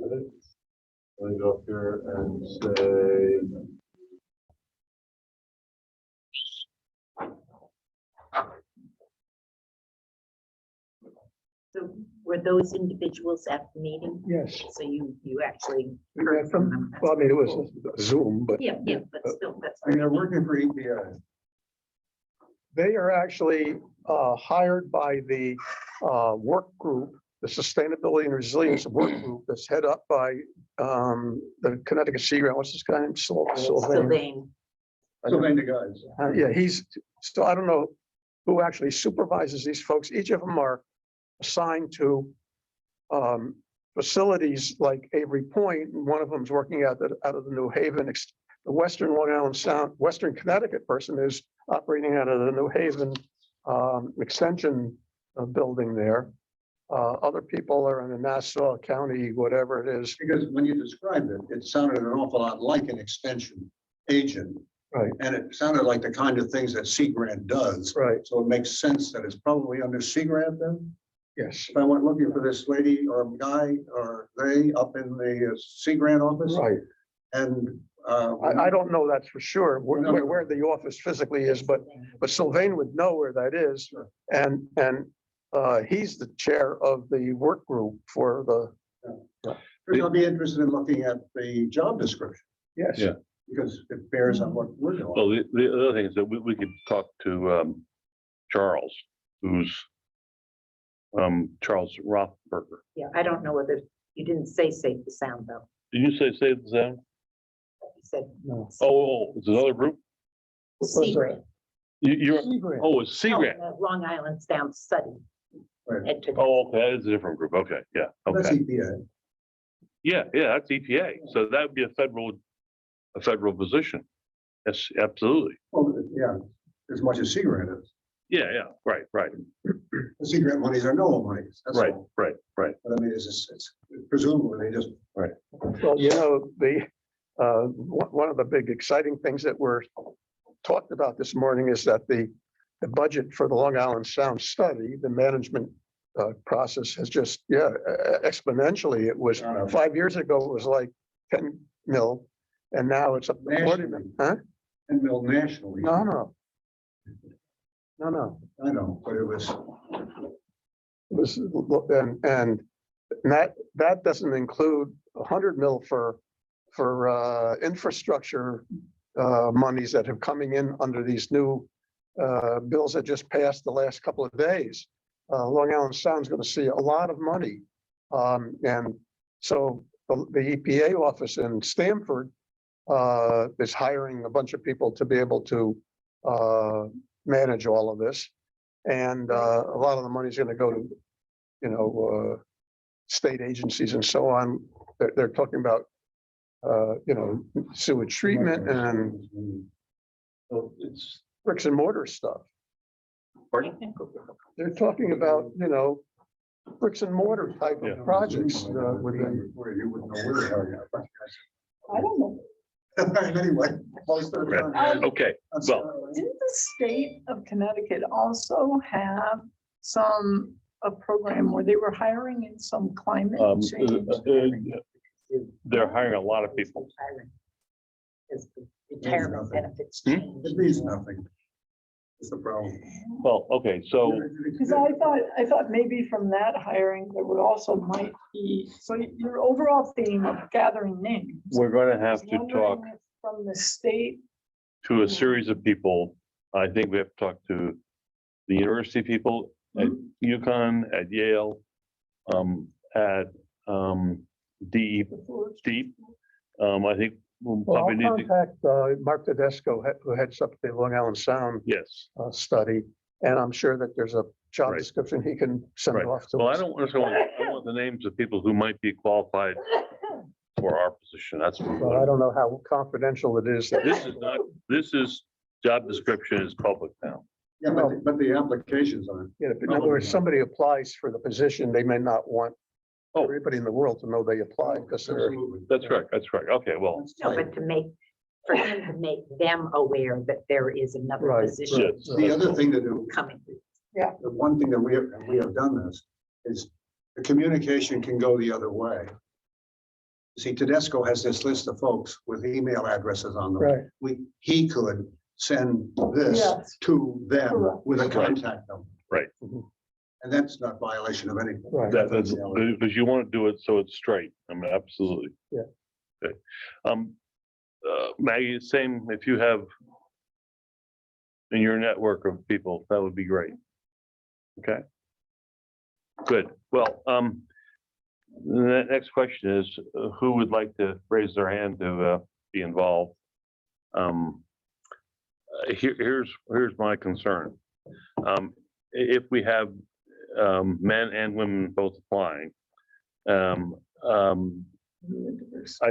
Let me go up here and say. So were those individuals at the meeting? Yes. So you actually We heard had from some, them? well, I mean, it was a Zoom, but Yeah, but still, that's. I mean, they're working for EPA. they are actually hired by the work group, the Sustainability and Resilience Work Group that's head up by the Connecticut Sea Grant. What's this guy named? Sylvain. Sylvain. Sylvain the guys. Yeah, he's, so I don't know who actually supervises these folks. Each of them are assigned to facilities like Avery Point, and one of them is working out of the New Haven, the Western Long Island Sound, Western Connecticut person is operating out of the New Haven extension building there. Other people are in the Nassau County, whatever it is. Because when you described it, it sounded an awful lot like an extension agent. Right. And it sounded like the kind of things that Sea Grant does. Right, So it makes sense that it's probably under Sea Grant then. yes, If I went looking for this lady or guy or they up in the Sea Grant office. right. And I don't know that's for sure, No. where the office physically is, but Sylvain would know where that is. Sure. And he's the chair of the work group for the, I'll be interested in looking at the job description yes. Yeah. because it bears on what we're doing. Well, the other thing is that we could talk to Charles, who's Charles Rothberger. Yeah, I don't know whether, you didn't say safe and sound though. Did you say save the sound? You said. No. Oh, it's another group? Sea Grant. You're, Sea Grant. oh, it's Sea Grant. Long Island Sound Study. Right. Ed took- Oh, okay, that is a different group. Okay, yeah, That's okay. EPA. Yeah, that's EPA. So that would be a federal position. Yes, absolutely. Well, yeah, as much as Sea Grant is. Yeah, right. The Sea Grant monies are NOAA monies. That's Right. all. But But I mean, it's presumably they just, Well, you know, one of the big exciting things that were talked about this morning is that the budget for the Long Island Sound study, the management process has just, exponentially. It was 5 years ago, it was like 10 mil, and now it's up to 40 mil. Huh? and built nationally. No. I know, but it was, It was, and that doesn't include 100 mil for infrastructure monies that have coming in under these new bills that just passed the last couple of days. Long Island Sound is going to see a lot of money. And so the EPA office in Stamford is hiring a bunch of people to be able to manage all of this. And a lot of the money is going to go to, state agencies and so on. They're talking about, sewage treatment and So it's, bricks and mortar stuff. pardon? They're talking about, bricks and mortar type Yeah. of projects within. where you wouldn't know where they are. I don't know. Anyway. most of the time, Okay, that's, well, Didn't the state of Connecticut also have a program where they were hiring in some climate change? they're hiring a lot of people. Because the retirement nothing. benefits Hmm? change. It means nothing. It's the problem. Well, okay, so Because I thought maybe from that hiring, there would also might be, so your overall theme of gathering names. we're gonna have is to wondering talk if From the state, to a series of people. I think we have to talk to the university people at UConn, at Yale, at Deep. I think we'll Well, I'll probably need to, contact Mark Tedesco, who heads up the Long Island Sound yes. study, and I'm sure that there's a job Right. description he can send Right. off to Well, I us. don't want to, I want the names of people who might be qualified for our position. That's, Well, I don't know how confidential it is. this is not, this is, job description is public now. Yeah, but the applications aren't. In other words, somebody applies for the position, they may not want Oh. everybody in the world to know they applied because they're. Absolutely. That's right, okay, well, That's No, right. but for him to make them aware that there is another Right, position right. The other thing to do, coming. the one thing that we have done this, is the communication can go the other way. See, Tedesco has this list of folks with email addresses on them. Right. He could send this Yes. to them Correct. with a Right. contact number. Right. And that's not violation of anything. Right. That's because you want to do it so it's straight. I mean, absolutely. Yeah. Okay. Maggie, same, if you have in your network of people, that would be great. Okay. Good. Well, the next question is, who would like to raise their hand to be involved? Here's my concern. If we have men and women both applying, I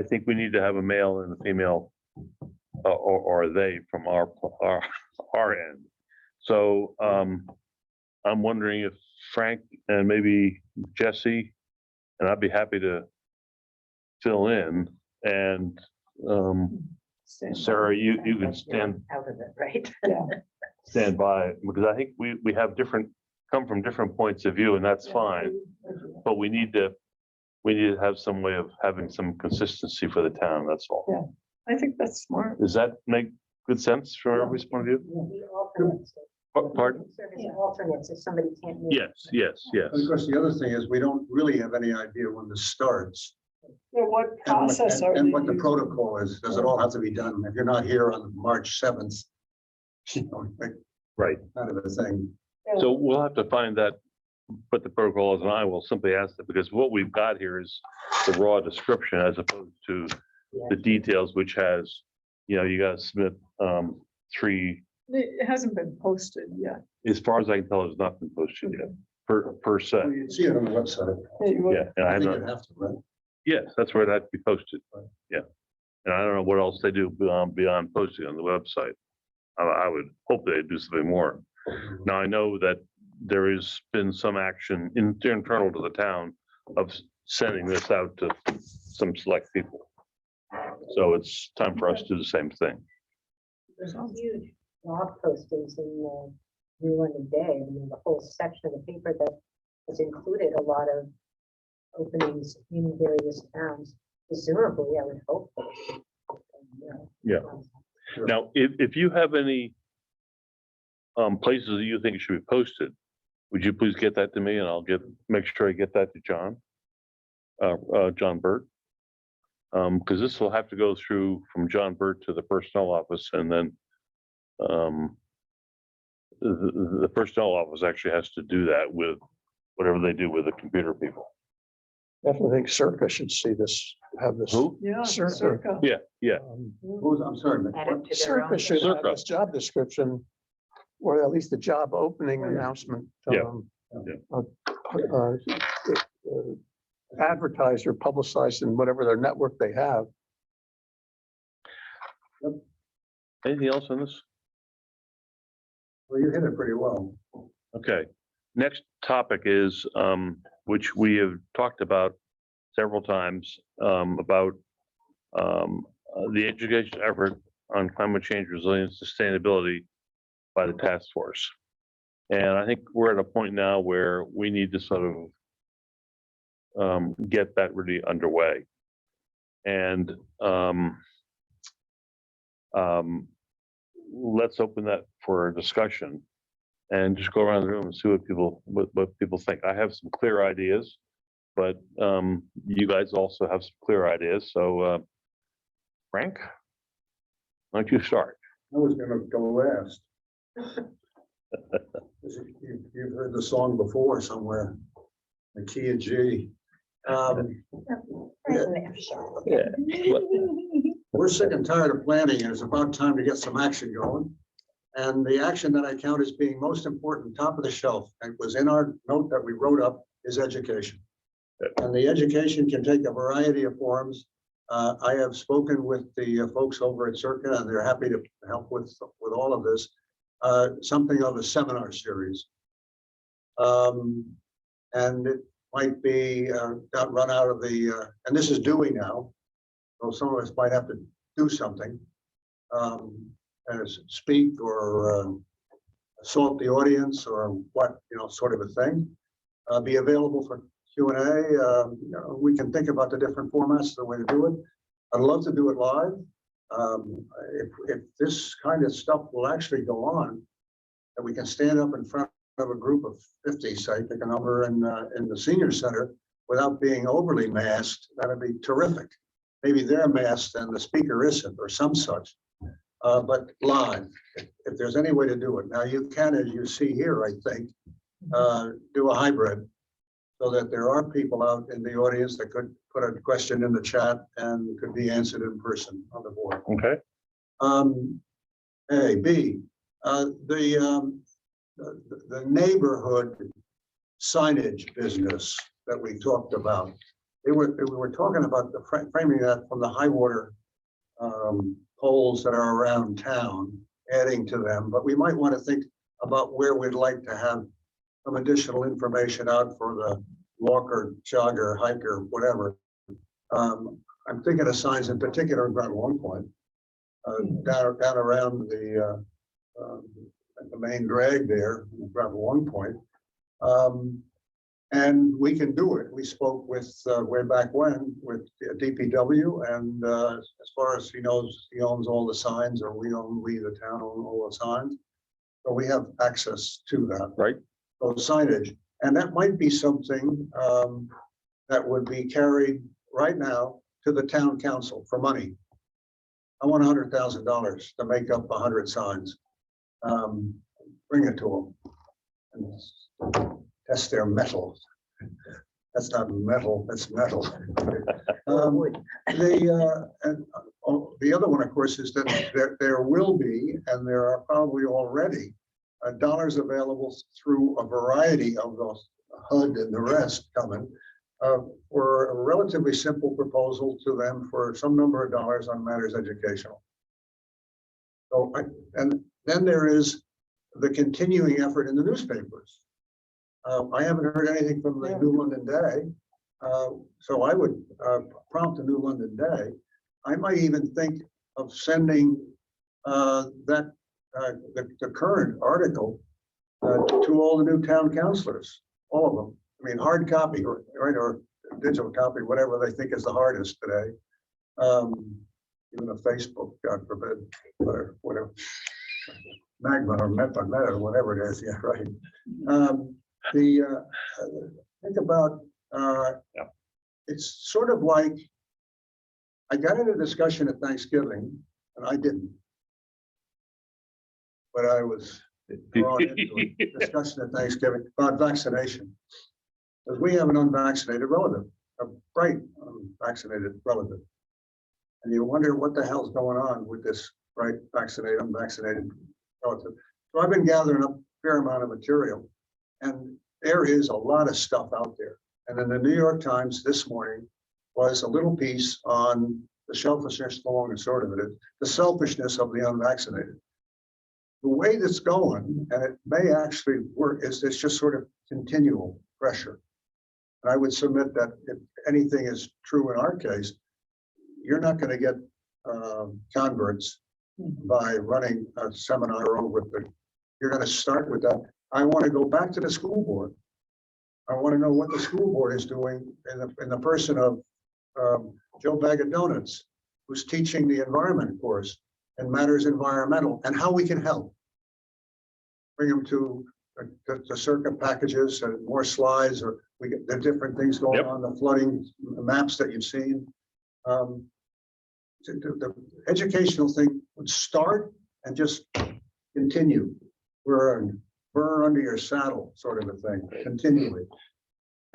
think we need to have a male and a female, or they from our end. So I'm wondering if Frank and maybe Jesse, and I'd be happy to fill in, and Sarah, you can stand Out of it, right? stand by, because I think we have come from different points of view, and that's fine. But we need to have some way of having some consistency for the town, that's all. Yeah. I think that's smart. Does that make good sense from everybody's point of view? The alternates. Pardon? Service of alternates if somebody can't. make it. Yes. Of course, the other thing is we don't really have any idea when this starts. Yeah, what process are they And what the using? protocol is. Does it all have to be done? If you're not here on March 7th, like, Right. kind of a thing. So we'll have to find that, what the protocol is, and I will simply ask that, because what we've got here is the raw description as opposed to the details, which has, you gotta submit 3, It hasn't been posted yet. as far as I can tell, it's not been posted yet, per se. Well, you'd see it on the website. Yeah, and I I think know, you'd have to, right? yes, that's where that be posted. Yeah. And I don't know what else they do beyond posting on the website. I would hope they do something more. Now, I know that there has been some action internal to the town of sending this out to some select people. So it's time for us to do the same thing. There's some huge blog postings in the New London Day. I mean, the whole section of the paper that has included a lot of openings in various towns. Presumably, I would hope. Yeah. Now, if you have any places that you think should be posted, would you please get that to me, and I'll make sure I get that to John, John Burt. Because this will have to go through from John Burt to the personnel office, and then the personnel office actually has to do that with whatever they do with the computer people. Definitely think Circa should see this, have this. Who? Yeah, Circa. circa. Yeah. I'm sorry, Nick. Add it to their Circa own. should have Circa. this job description, or at least the job opening announcement. Yeah. Advertised or publicized in whatever their network they have. Anything else on this? Well, you hit it pretty well. Okay, next topic is, which we have talked about several times, about the education effort on climate change, resilience, sustainability by the task force. And I think we're at a point now where we need to sort of get that really underway. And let's open that for a discussion and just go around the room and see what people think. I have some clear ideas, but you guys also have some clear ideas. So Frank, why don't you start? I was gonna go last. You've heard the song before somewhere, the key of G. We're sick and tired of planning, and it's about time to get some action going. And the action that I count as being most important, top of the shelf, and was in our note that we wrote up, is education. And the education can take a variety of forms. I have spoken with the folks over at Circa, and they're happy to help with all of this. Something of a seminar series. And it might be got run out of the, and this is Dewey now. So some of us might have to do something, as speak or assault the audience or what, sort of a thing. Be available for Q&A. We can think about the different formats, the way to do it. I'd love to do it live. If this kind of stuff will actually go on, that we can stand up in front of a group of 50, say, pick a number in the senior center without being overly masked, that'd be terrific. Maybe they're masked and the speaker isn't, or some such. But live, if there's any way to do it. Now you can, as you see here, I think, do a hybrid so that there are people out in the audience that could put a question in the chat and could be answered in person on the board. Okay. A, B, the neighborhood signage business that we talked about. We were talking about the framing that from the high water poles that are around town, adding to them, but we might want to think about where we'd like to have some additional information out for the walker, jogger, hiker, whatever. I'm thinking of signs in particular in Groton Point, down around the main drag there, Groton Point. And we can do it. We spoke with way back when with DPW, and as far as he knows, he owns all the signs, or we, the town, own all the signs. So we have access to that. Right. So signage, and that might be something that would be carried right now to the town council for money. I want $100,000 to make up 100 signs. Bring it to them. And test their metal. That's not metal, that's metal. The other one, of course, is that there will be, and there are probably already, dollars available through a variety of those HUD and the rest coming for a relatively simple proposal to them for some number of dollars on matters educational. So, and then there is the continuing effort in the newspapers. I haven't heard anything from the New London Day, so I would prompt the New London Day. I might even think of sending the current article to all the new town councilors, all of them. I mean, hard copy, right, or digital copy, whatever they think is the hardest today. Even a Facebook, God forbid, or whatever, Magma or Meta or whatever it is. Yeah, right. Think about it's sort of like I got into a discussion at Thanksgiving, and I didn't, but I was drawn into a discussion at Thanksgiving about vaccination, because we have an unvaccinated relative, a bright unvaccinated relative, and you wonder what the hell's going on with this bright vaccinated, unvaccinated relative. So I've been gathering up a fair amount of material. And there is a lot of stuff out there. And then the New York Times this morning was a little piece on the selfishness, the long and short of it is, the selfishness of the unvaccinated. The way that's going, and it may actually work, is it's just sort of continual pressure. And I would submit that if anything is true in our case, you're not going to get converts by running a seminar over the, you're going to start with that. I want to go back to the school board. I want to know what the school board is doing in the person of Joe Bag of Donuts, who's teaching the environment course and matters environmental, and how we can help. Bring them to the circuit packages and more slides, or we get the different things going on, the flooding maps that you've seen. The educational thing would start and just continue. Burr under your saddle sort of a thing, continually.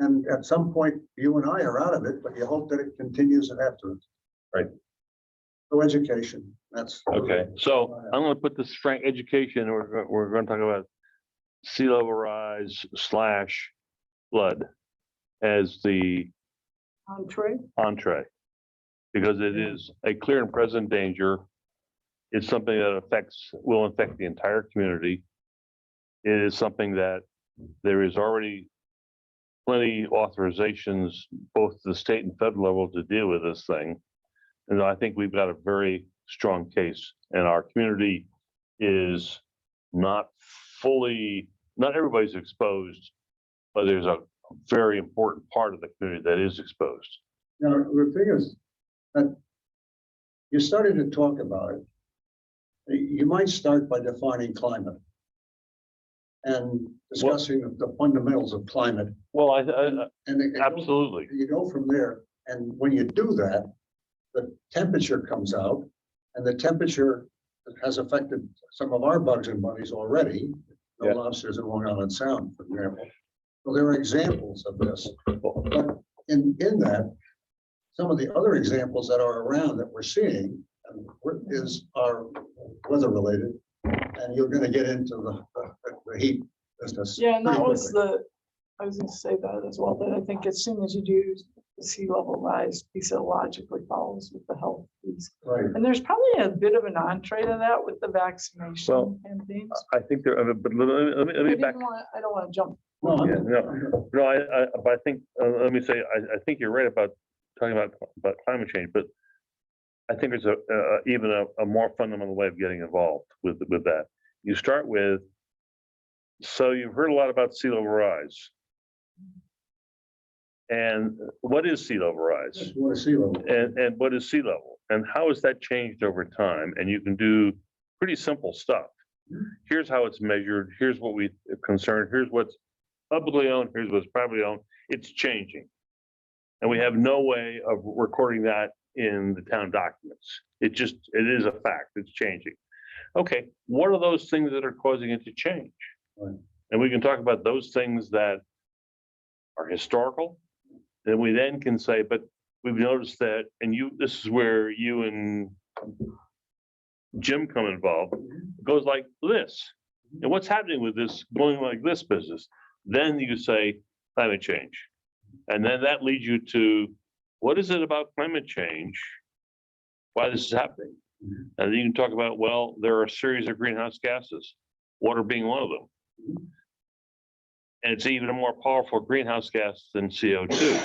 And at some point, you and I are out of it, but you hope that it continues after it. Right. So education, that's. Okay, so I'm gonna put this frank education, we're gonna talk about sea level rise / flood as the entree. Because it is a clear and present danger. It's something that will affect the entire community. It is something that there is already plenty authorizations, both the state and federal level, to deal with this thing. And I think we've got a very strong case, and our community is not everybody's exposed, but there's a very important part of the community that is exposed. Now, the thing is that you started to talk about it. You might start by defining climate and discussing the fundamentals of climate. Well, And it goes- absolutely. you go from there, and when you do that, the temperature comes out, and the temperature has affected some of our bugs and bunnies already. The Yeah. lobsters in Long Island Sound, for example. So there are examples of this, but in that, some of the other examples that are around that we're seeing are weather related, and you're gonna get into the heat business. Yeah, and that pretty was quickly. I was gonna say that as well, that I think as soon as you do the sea level rise, physiologically follows with the health piece. Right. And there's probably a bit of an entree to that with the vaccination Well, campaigns. I think there, but let me back. I don't want to jump. No, I'm- Yeah, no, but I think, let me say, I think you're right about talking about climate change, but I think there's even a more fundamental way of getting involved with that. You start with, so you've heard a lot about sea level rise. And what is sea level rise? Just want to see them. And what is sea level? And how has that changed over time? And you can do pretty simple stuff. Here's how it's measured. Here's what we concerned. Here's what's publicly owned. Here's what's privately owned. It's changing. And we have no way of recording that in the town documents. It is a fact. It's changing. Okay, what are those things that are causing it to change? Right. And we can talk about those things that are historical. Then we then can say, but we've noticed that, and this is where you and Jim come involved. It goes like this. And what's happening with this going like this business? Then you say climate change. And then that leads you to what is it about climate change? Why this is happening? And then you can talk about, well, there are a series of greenhouse gases, water being one of them. And it's even a more powerful greenhouse gas than CO2.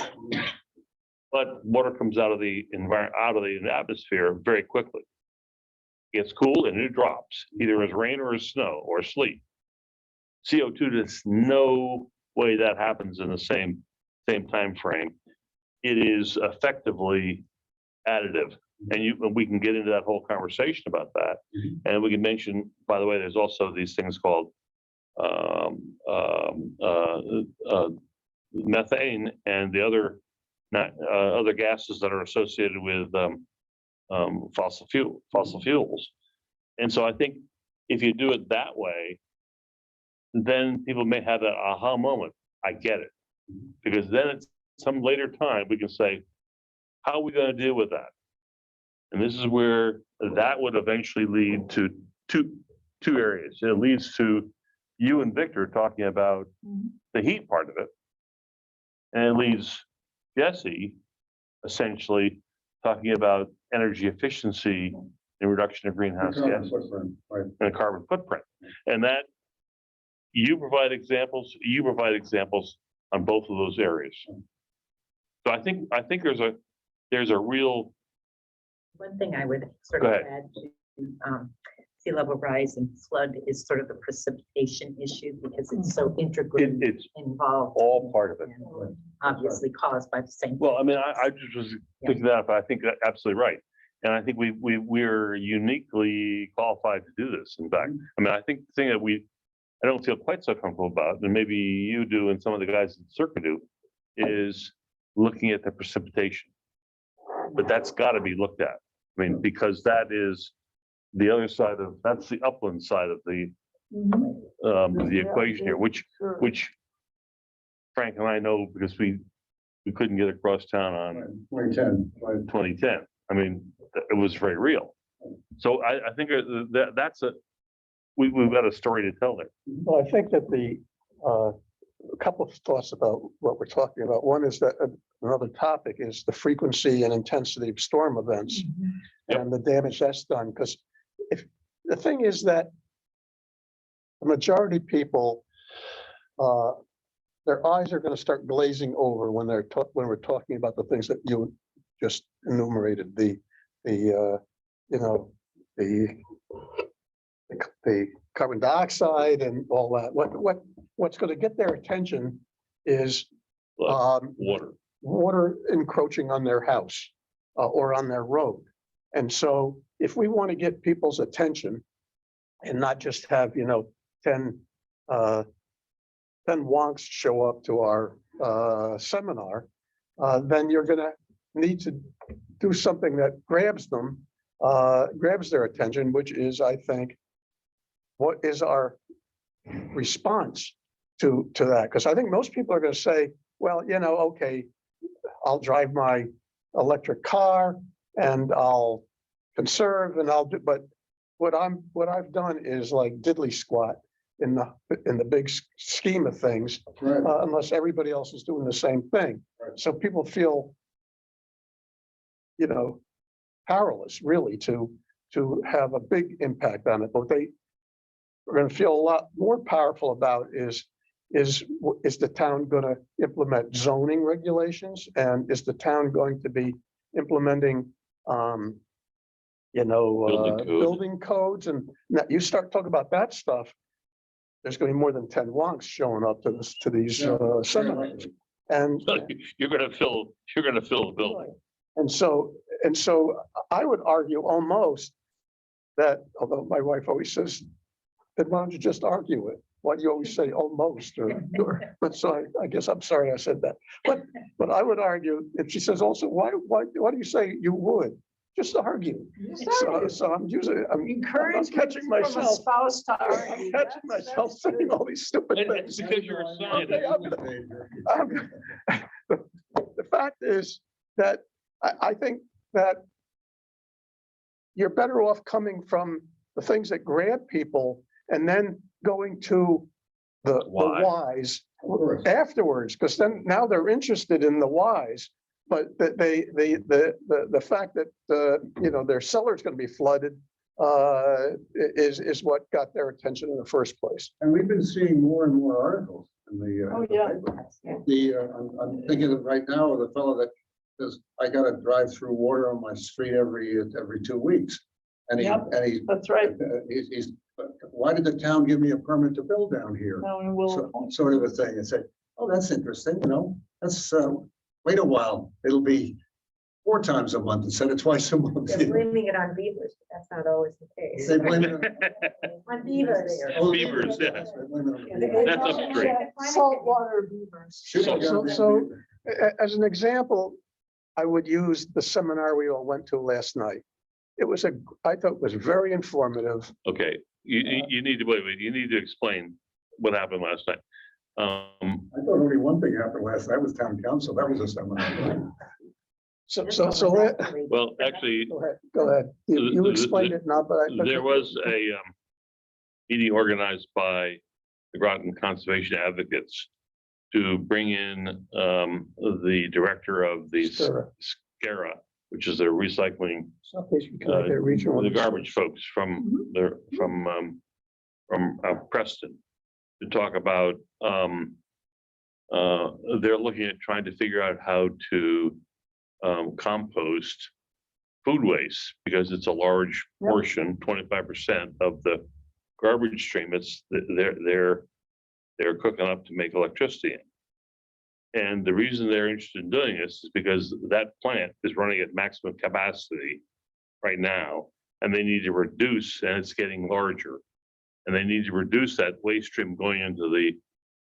But water comes out of the atmosphere very quickly. It gets cooled and it drops, either as rain or as snow or sleet. CO2, there's no way that happens in the same time frame. It is effectively additive. And we can get into that whole conversation about that. And we can mention, by the way, there's also these things called methane and the other gases that are associated with fossil fuels. And so I think if you do it that way, then people may have that aha moment. I get it. Because then at some later time, we can say, how are we going to deal with that? And this is where that would eventually lead to two areas. It leads to you and Victor talking about the heat part of it. And it leads Jesse essentially talking about energy efficiency and reduction of greenhouse gases Right. and a carbon footprint. And that you provide examples on both of those areas. So I think there's a real. One thing I would sort Go of ahead. add to sea level rise and flood is sort of the precipitation issue because it's so integrally It's involved. all part of it. and Obviously caused by the same. Well, I mean, things. I just was thinking that, but I think that's absolutely right. And I think we're uniquely qualified to do this. In fact, I mean, I think the thing that I don't feel quite so comfortable about, and maybe you do and some of the guys in the circuit do, is looking at the precipitation. But that's got to be looked at. I mean, because that is the other side that's the upland side of the equation here, which Frank and I know because we couldn't get across town on 2010. Right. 2010. I mean, it was very real. So I think that's we've got a story to tell there. Well, I think that a couple of thoughts about what we're talking about. One is that another topic is the frequency and intensity of storm events and the damage that's done. Because if the thing is that the majority of people, their eyes are going to start glazing over when we're talking about the things that you just enumerated, the carbon dioxide and all that. What's going to get their attention is Water. water encroaching on their house or on their road. And so if we want to get people's attention and not just have, 10 wonks show up to our seminar, then you're going to need to do something that grabs their attention, which is, I think, what is our response to that? Because I think most people are going to say, well, okay, I'll drive my electric car and I'll conserve and I'll do, but what I've done is like diddly squat in the big scheme of things, Right. unless everybody else is doing the same thing. Right. So people feel, powerless really to have a big impact on it. But they are going to feel a lot more powerful about is the town going to implement zoning regulations, and is the town going to be implementing building codes? And now you start talking about that stuff, there's going to be more than 10 wonks showing up to these seminars. And You're gonna fill the building. And so I would argue almost that, although my wife always says, then why don't you just argue it? Why do you always say almost but so I guess I'm sorry I said that. But I would argue, and she says also, why do you say you would? Just argue. So I'm Encourage catching from a myself. spouse to I'm argue. catching myself saying all these stupid And things. it's because you're a scientist. The fact is that I think that you're better off coming from the things that grab people and then going to the whys afterwards, because then now they're interested in the whys. But the fact that their cellar's going to be flooded is what got their attention in the first place. And we've been seeing more and more articles in the. Oh, in the yeah. paper. I'm thinking of right now of the fellow that says, I gotta drive through water on my street every 2 weeks. And Yep. he's, That's right. he's, why did the town give me a permit to build down here? Now we will. Sort of a thing, and say, oh, that's interesting, that's, wait a while, it'll be 4 times a month instead of twice a month. They're blaming it on beavers, but that's not always the case. They blame it On beavers. on- Beavers, yeah. They blame it on beavers. That's upstream. Saltwater beavers. So as an example, I would use the seminar we all went to last night. I thought it was very informative. Okay, you need to, wait, you need to explain what happened last night. I thought only one thing happened last night was town council, that was a seminar. Well, actually, Go ahead. You explained it now, but there was a meeting organized by the Groton Conservation Advocates to bring in the director of the SCARA, which is a recycling, the garbage folks from Preston, to talk about, they're looking at trying to figure out how to compost food waste, because it's a large portion, 25% of the garbage stream. It's they're cooking up to make electricity in. And the reason they're interested in doing this is because that plant is running at maximum capacity right now, and they need to reduce, and it's getting larger, and they need to reduce that waste stream going into the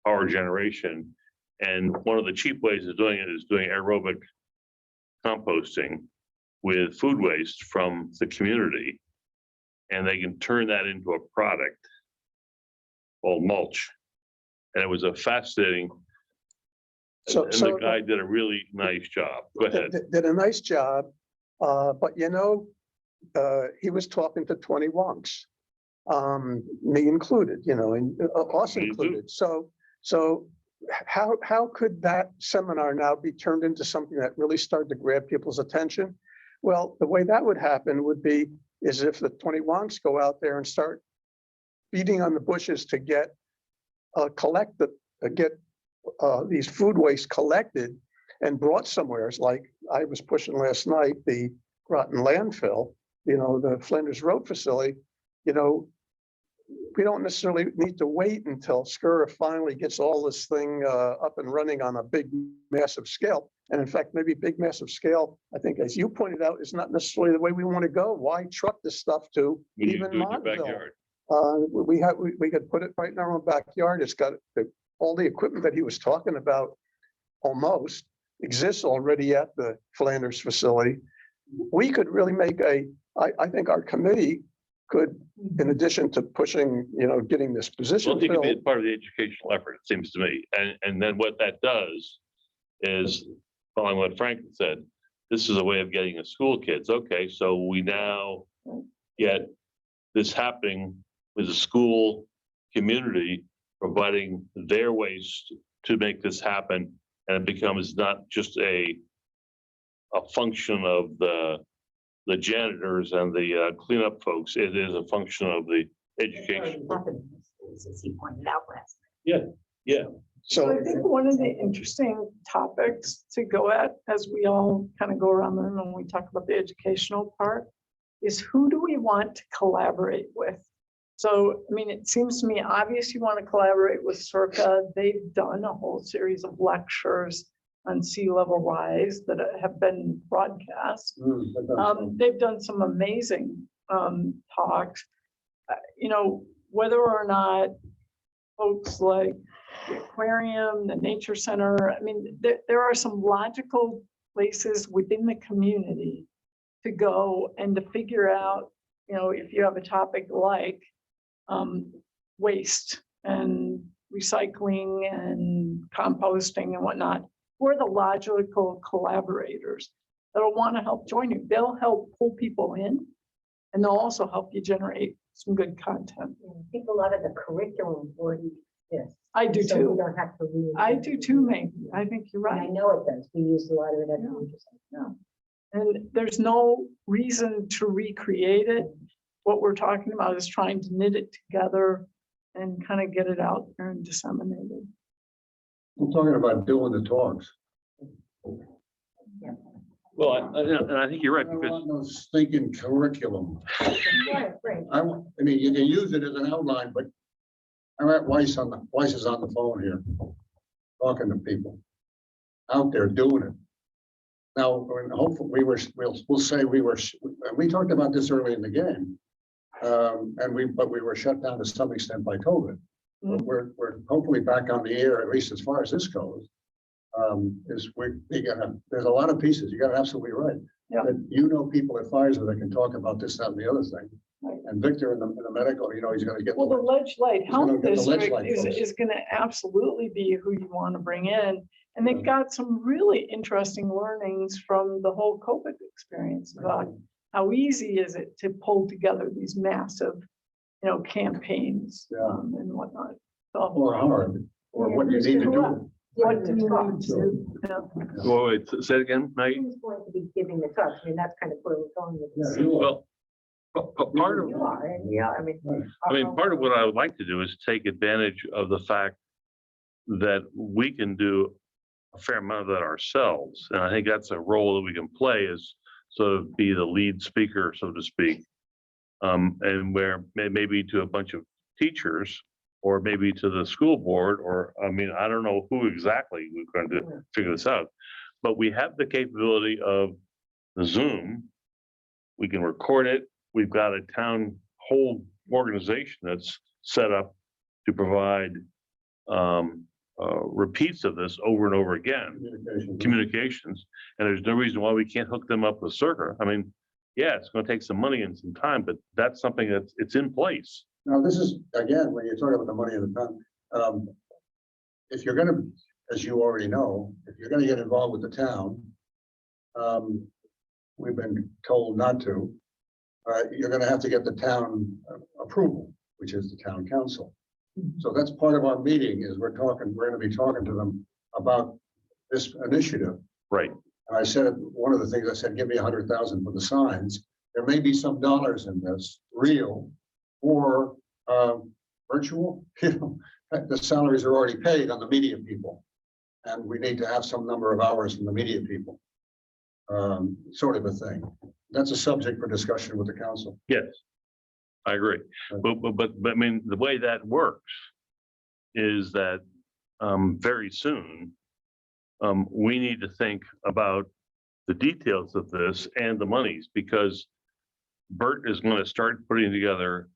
power generation. And one of the cheap ways of doing it is doing aerobic composting with food waste from the community, and they can turn that into a product called mulch. And it was a fascinating, and the guy did a really nice job. Go ahead. Did a nice job, but he was talking to 20 wonks, me included, and us Me too. included. So how could that seminar now be turned into something that really started to grab people's attention? Well, the way that would happen would be is if the 20 wonks go out there and start beating on the bushes to get these food waste collected and brought somewhere. It's like I was pushing last night, the Groton landfill, the Flinders Road facility, we don't necessarily need to wait until SCURA finally gets all this thing up and running on a big, massive scale. And in fact, maybe big, massive scale, I think, as you pointed out, is not necessarily the way we want to go. Why truck this stuff to When you even do it in your Montville? backyard. We could put it right in our own backyard. It's got all the equipment that he was talking about almost exists already at the Flanders facility. We could really make I think our committee could, in addition to pushing, getting this position Well, it could be filled. part of the educational effort, it seems to me. And then what that does is, following what Frank said, this is a way of getting the school kids. Okay, so we now get this happening with the school community providing their waste to make this happen. And it becomes not just a function of the janitors and the cleanup folks. It is a function of the education. As he pointed out last. Yeah. So So I think one of the interesting topics to go at as we all kind of go around the room and we talk about the educational part is who do we want to collaborate with? So, I mean, it seems to me obvious you want to collaborate with Circa. They've done a whole series of lectures on sea level rise that have been broadcast. They've done some amazing talks. Whether or not folks like the aquarium, the nature center, I mean, there are some logical places within the community to go and to figure out, if you have a topic like waste and recycling and composting and whatnot, who are the logical collaborators that'll want to help join you. They'll help pull people in and they'll also help you generate some good content. I think a lot of the curriculum already exists. I do So we too. don't have to read. I do too, Maggie. I think you're And I right. know it does. We use a lot of it at the nature center. Yeah. And there's no reason to recreate it. What we're talking about is trying to knit it together and kind of get it out there and disseminate it. I'm talking about doing the talks. Well, and I think you're right, I don't because want no stinking curriculum. Right, right. I mean, you can use it as an outline, but I'm at Weiss is on the phone here, talking to people out there doing it. Now, hopefully we'll say we talked about this early in the game. But we were shut down to some extent by COVID. But we're hopefully back on the air, at least as far as this goes. There's a lot of pieces. You got it absolutely right. Yeah. That people at Pfizer that can talk about this, that, and the other thing. Right. And Victor in the medical, he's gonna get. Well, the Ledge Light He's gonna Health get the Ledge District Light folks. is going to absolutely be who you want to bring in. And they've got some really interesting learnings from the whole COVID experience about how easy is it to pull together these massive, campaigns and whatnot. So Or hard, or what you need to do. what do you need to do? Yeah. wait, say it again, Maggie. Who's going to be giving the talks? I mean, that's kind of where we're going with this. Yeah, you are. Well, part of, You are, and yeah, I mean. part of what I would like to do is take advantage of the fact that we can do a fair amount of that ourselves. And I think that's a role that we can play, is sort of be the lead speaker, so to speak. And where maybe to a bunch of teachers, or maybe to the school board, or, I don't know who exactly we're going to figure this out. But we have the capability of the Zoom. We can record it. We've got a town whole organization that's set up to provide repeats of this over and over again, communications. And there's no reason why we can't hook them up with Circa. Yeah, it's going to take some money and some time, but that's something it's in place. Now, this is, again, when you're talking about the money in the town, if you're gonna, as you already know, if you're gonna get involved with the town, we've been told not to, you're gonna have to get the town approval, which is the town council. So that's part of our meeting, is we're gonna be talking to them about this initiative. Right. And I said, one of the things I said, give me 100,000 for the signs. There may be some dollars in this, real or virtual. The salaries are already paid on the media people. And we need to have some number of hours from the media people. Sort of a thing. That's a subject for discussion with the council. Yes. I agree. But I mean, the way that works is that very soon, we need to think about the details of this and the monies, because Bert is going to start putting together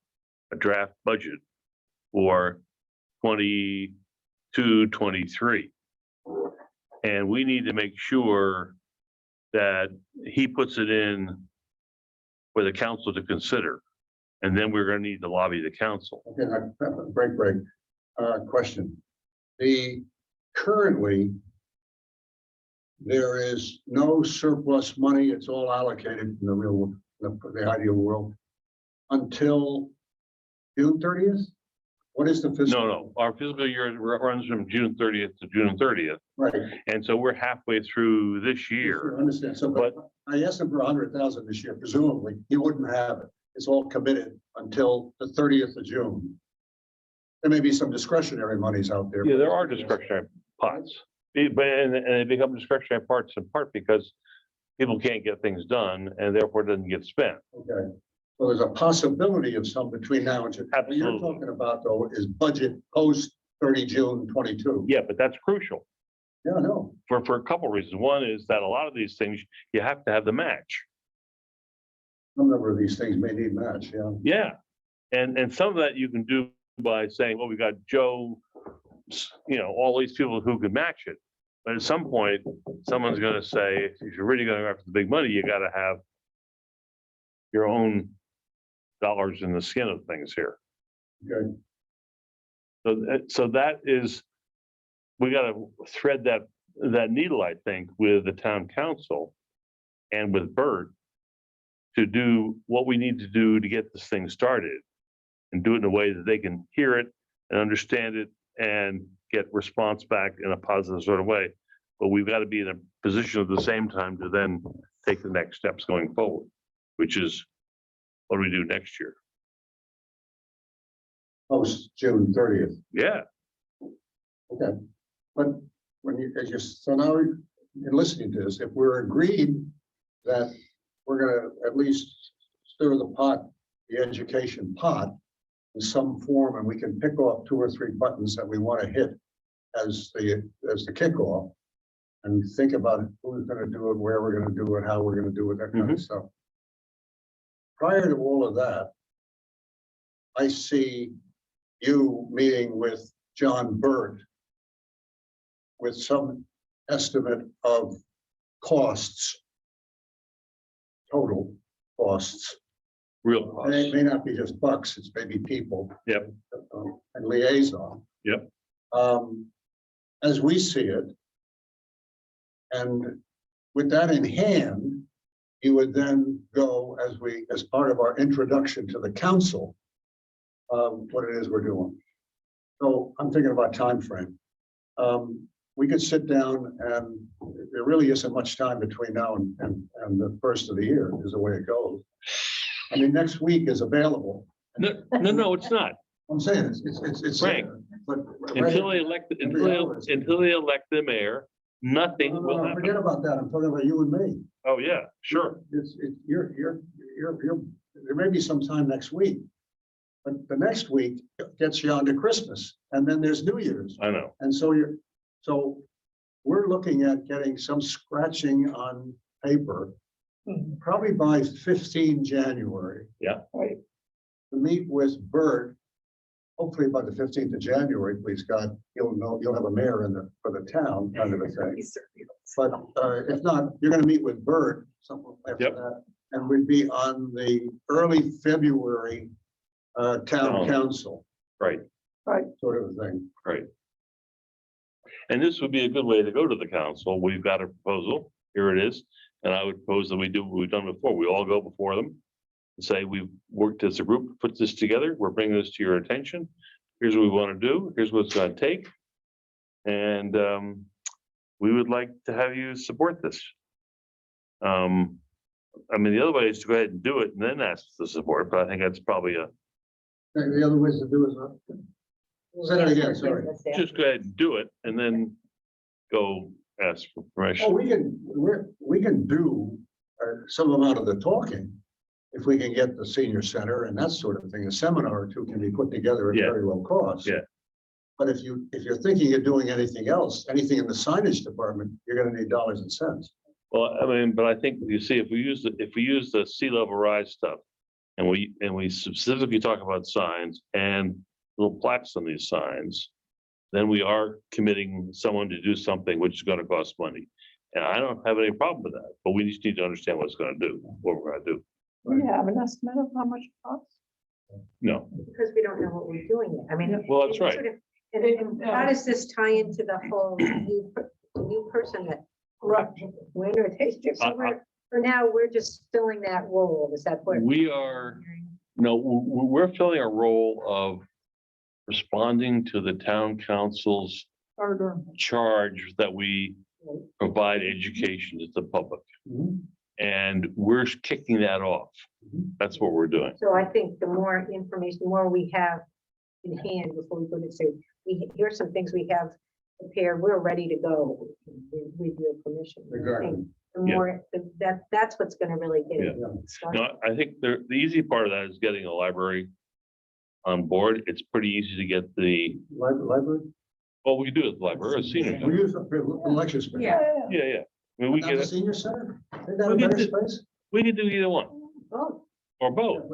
a draft budget for 22, 23. And we need to make sure that he puts it in for the council to consider. And then we're going to need to lobby the council. Okay, break, question. Currently, there is no surplus money. It's all allocated in the real, the ideal world until June 30th. What is the fiscal? No, our fiscal year runs from June 30th to June 30th. Right. And so we're halfway through this year. I understand. So, but I asked him for 100,000 this year. Presumably, he wouldn't have it. It's all committed until the 30th of June. There may be some discretionary monies out there. Yeah, there are discretionary pots, but and they become discretionary parts in part because people can't get things done and therefore it doesn't get spent. Okay, so there's a possibility of some between now and June. What you're Absolutely. talking about though is budget post 30 June 22. Yeah, but that's crucial Yeah, I know. for a couple of reasons. One is that a lot of these things, you have to have the match. Some number of these things may need match, yeah. Yeah, and some of that you can do by saying, well, we got Joe, all these people who could match it. But at some point, someone's gonna say, if you're really gonna go after the big money, you gotta have your own dollars in the skin of things here. Okay. So that is, we gotta thread that needle, I think, with the town council and with Bert to do what we need to do to get this thing started and do it in a way that they can hear it and understand it and get response back in a positive sort of way. But we've got to be in a position at the same time to then take the next steps going forward, which is what do we do next year? Post June 30th. Yeah, Okay. But when you, so now in listening to this, if we're agreed that we're gonna at least stir the pot, the education pot in some form, and we can pick off 2 or 3 buttons that we want to hit as the kickoff and think about who's going to do it, where we're going to do it, how we're going to do it, that kind of stuff. Prior to all of that, I see you meeting with John Burt with some estimate of costs, total costs. real And it costs. may not be just bucks, it's maybe people. Yep. And liaison. Yep. As we see it. And with that in hand, you would then go as part of our introduction to the council, what it is we're doing. So I'm thinking about time frame. We could sit down and there really isn't much time between now and the first of the year is the way it goes. I mean, next week is available. No, it's not. I'm saying it's. Frank, But. Until they elect the mayor, nothing will happen. Forget about that. I'm talking about you and me. Oh, yeah, sure. You're, there may be some time next week. But the next week gets you on to Christmas and then there's New Year's. I know. And so we're looking at getting some scratching on paper, probably by 15 January. Yeah. Right. To meet with Bert, hopefully by the 15th of January, please God, you'll have a mayor for the town kind of a thing. But if not, you're gonna meet with Bert, something after Yep. that, and we'd be on the early February town council Right, sort of a thing. right. And this would be a good way to go to the council. We've got a proposal. Here it is. And I would propose that we do what we've done before. We all go before them and say, we've worked as a group, put this together. We're bringing this to your attention. Here's what we want to do. Here's what it's going to take. And we would like to have you support this. I mean, the other way is to go ahead and do it and then ask the support, but I think that's probably The other ways to do is not. Say that again, sorry. just go ahead and do it and then go ask for Oh, permission. we can do some amount of the talking. if we can get the senior center and that sort of thing, a seminar or two can be put together at Yeah. very low cost. Yeah. But if you're thinking of doing anything else, anything in the signage department, you're gonna need dollars and cents. Well, I mean, but I think you see, if we use the sea level rise stuff. And we specifically talk about signs and little plaques on these signs. Then we are committing someone to do something which is gonna cost money. And I don't have any problem with that, but we just need to understand what it's gonna do, what we're gonna do. We have an estimate of how much it costs. No, Because we don't know what we're doing yet. I mean. well, that's it's right. sort of- And how does this tie into the whole new person that? Right. When or so for now, we're just filling that role. Is that what? We are, no, we're filling a role of responding to the town council's Harder. charge that we provide education to the public. And we're kicking that off. That's what we're doing. So I think the more information, the more we have in hand before we go to say, here's some things we have prepared, we're ready to go with your permission. I Exactly. think The Yeah. more, that's what's gonna really get it started. No, I think the easy part of that is getting a library on board. It's pretty easy to get the, Library? well, we can do it at the library, a senior We center. use the lecture space. Yeah. Yeah. I mean, we Not the get, senior center? Isn't that We a can better do- space? we can do either one Oh, or both.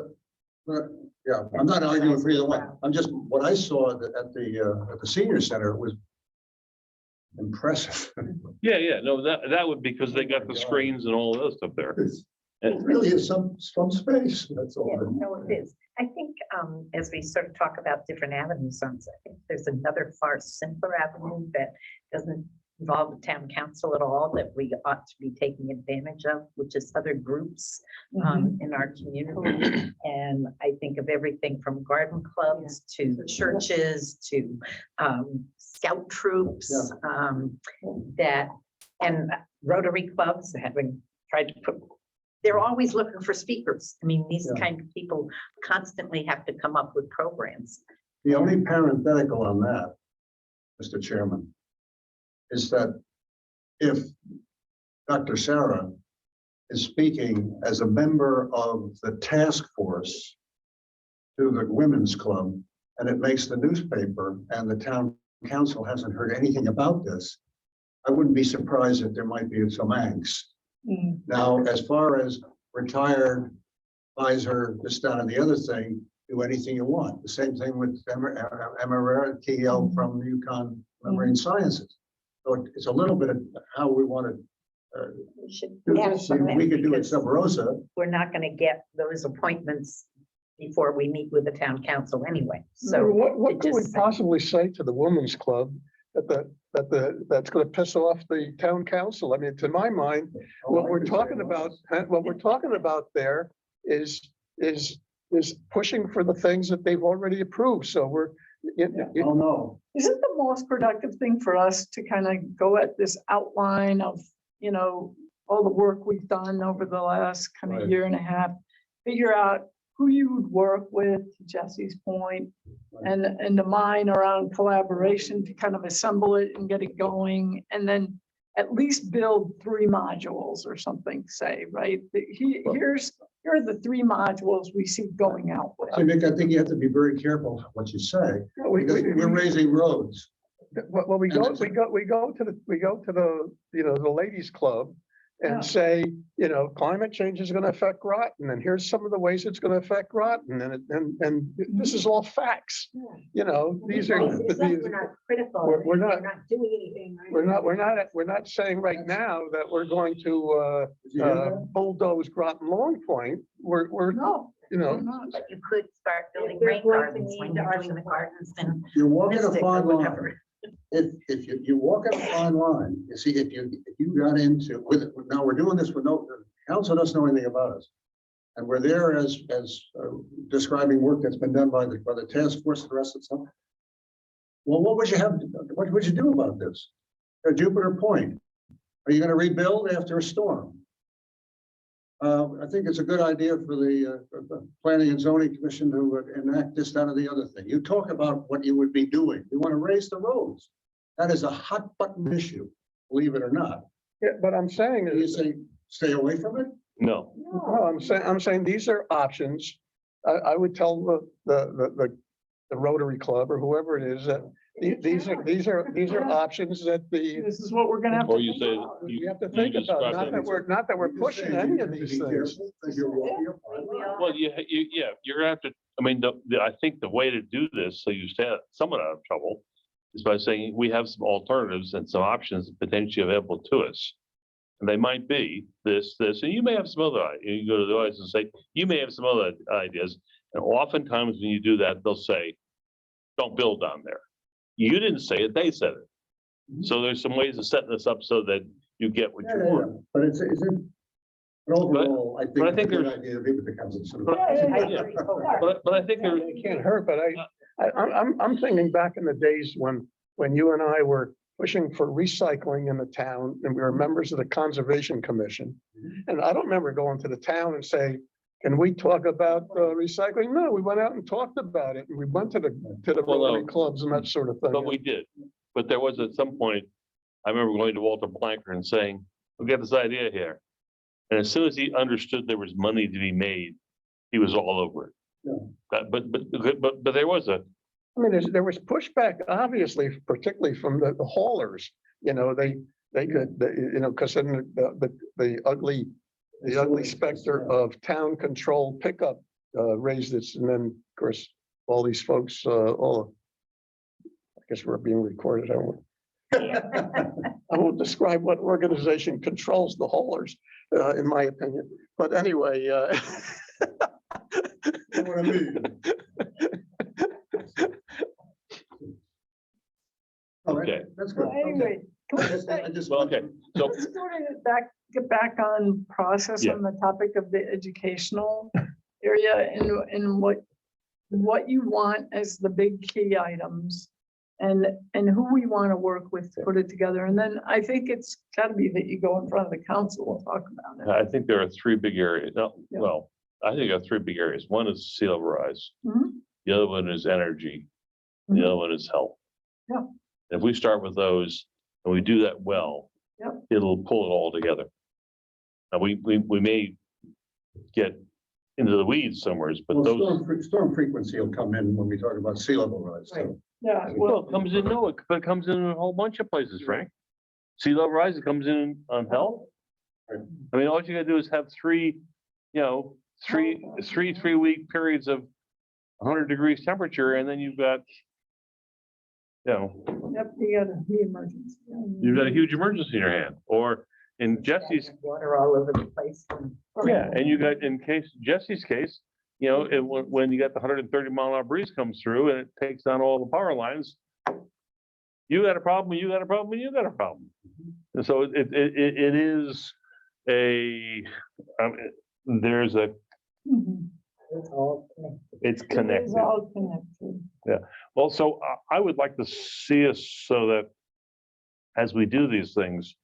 But, yeah, I'm not arguing for either one. I'm just, what I saw at the senior center was impressive. Yeah, no, that would, because they got the screens and all of that stuff there. It really is some space, that's all. Yeah, no, it is. I think as we sort of talk about different avenues, I think there's another far simpler avenue that doesn't involve the town council at all that we ought to be taking advantage of, which is other groups in our community. And I think of everything from garden clubs to churches to scout troops that, and Rotary clubs having tried to put, they're always looking for speakers. I mean, these kind of people constantly have to come up with programs. The only parenthetical on that, Mr. Chairman, is that if Dr. Sarah is speaking as a member of the task force to the women's club, and it makes the newspaper and the town council hasn't heard anything about this, I wouldn't be surprised if there might be some angst. Now, as far as retired, Pfizer, this, that, and the other thing, do anything you want. The same thing with Emma TL from UConn Marine Sciences. So it's a little bit of how we want to We should do add this. some of that We could do it because sub rosa. we're not going to get those appointments before we meet with the town council anyway. So So what it could we just- possibly say to the women's club that's gonna piss off the town council? I mean, to my mind, what we're talking about there is pushing for the things that they've already approved. So we're, Oh, no. Isn't the most productive thing for us to kind of go at this outline of, all the work we've done over the last kind Right. of year and a half? Figure out who you would work with, to Jesse's point, and the mind around collaboration to kind of assemble it and get it going, and then at least build 3 modules or something, say, right? Here are the 3 modules we see going out with. I think you have to be very careful what you say, because we're raising roads. well, we go to the, the ladies club Yeah. and say, climate change is gonna affect Groton, and here's some of the ways it's gonna affect Groton, and this is all facts. These are, It's like we're not critical. we're not- doing anything. right? we're not saying right now that we're going to Did you hear that? bulldoze Groton Long Point. We're, No, we're not. But you could start building They're rain going to gardens when need you're our doing the support. gardens and You're walking a Mystic or fine line. whatever. If you walk a fine line, you see, if you got into, now we're doing this with the council doesn't know anything about us. And we're there as describing work that's been done by the task force, the rest of the stuff. Well, what would you do about this? At Jupiter Point, are you gonna rebuild after a storm? I think it's a good idea for the Planning and Zoning Commission to enact this, that, or the other thing. You talk about what you would be doing. You want to raise the roads. That is a hot button issue, believe it or not. yeah, but I'm saying You is, say, stay away from it? No, No, I'm saying these are options. I would tell the Rotary Club or whoever it is that these are options that This is what we're gonna have to. or you think say, about. we have to you think about. describe Not it. that we're pushing any of these things. well, yeah, you're gonna have to, I mean, I think the way to do this, so you stay somewhat out of trouble, is by saying we have some alternatives and some options potentially available to us. And they might be this, and you may have some other, you go to the audience and say, you may have some other ideas. And oftentimes when you do that, they'll say, don't build down there. You didn't say it, they said it. So there's some ways of setting this up so that you get what you want. But but overall, I but I think think it's a good there's- idea to meet with the council. So- But- I yeah. agree. But I think there, It can't hurt, but I'm thinking back in the days when you and I were pushing for recycling in the town and we were members of the Conservation Commission. And I don't remember going to the town and say, can we talk about recycling? No, we went out and talked about it and we went to the Well, no. Rotary clubs and that sort of thing. but we did. But there was at some point, I remember going to Walter Blanker and saying, we got this idea here. And as soon as he understood there was money to be made, he was all over it. Yeah. But there was a, I mean, there was pushback, obviously, particularly from the haulers, they could, because then the ugly specter of town control pickup raised its, and then, of course, all these folks, I guess we're being recorded. I won't describe what organization controls the haulers, in my opinion, but anyway. You know what I mean? All right, Okay. that's good. Well, Anyway, can we I just, just. well, okay, so, let's sort of get back on process Yeah. on the topic of the educational area and what you want as the big key items and who we want to work with to put it together. And then I think it's got to be that you go in front of the council and talk about it. I think there are three big areas. No, Yeah. well, I think there are three big areas. One is sea level rise. Mhm. The other one is energy. The Mhm. other one is health. Yeah. If we start with those and we do that well, Yep. it'll pull it all together. Now, we may get into the weeds somewhere, but Well, those, storm frequency will come in when we talk about sea level rise. So Yeah, well, well, it comes in, no, but it comes in a whole bunch of places, Frank. Sea level rise, it comes in on health. Right. I mean, all you gotta do is have three, three-week periods of 100 degrees temperature, and then you've got, yep, you got the emergency. you've got a huge emergency in your hand, or in Jesse's, Water all over the place. yeah, and you got, in Jesse's case, when you got the 130-mile-an-hour breeze comes through and it takes down all the power lines, you got a problem, you got a problem, you got a problem. And so it is there's a, Mhm. It's all connected. it's It is connected. all connected. Well, so I would like to see us so that as we do these things,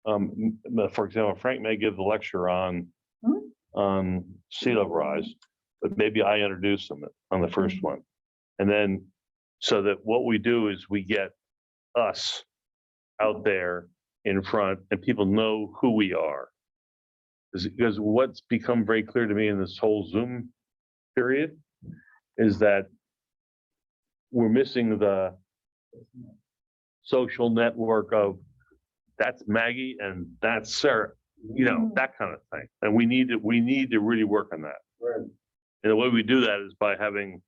for example, Frank may give the lecture on sea level rise, but maybe I introduce them on the first one. And then, so that what we do is we get us out there in front and people know who we are. Because what's become very clear to me in this whole Zoom period is that we're missing the social network of that's Maggie and that's Sarah, that kind of thing. And we need to really work on that. Right. And the way we do that is by having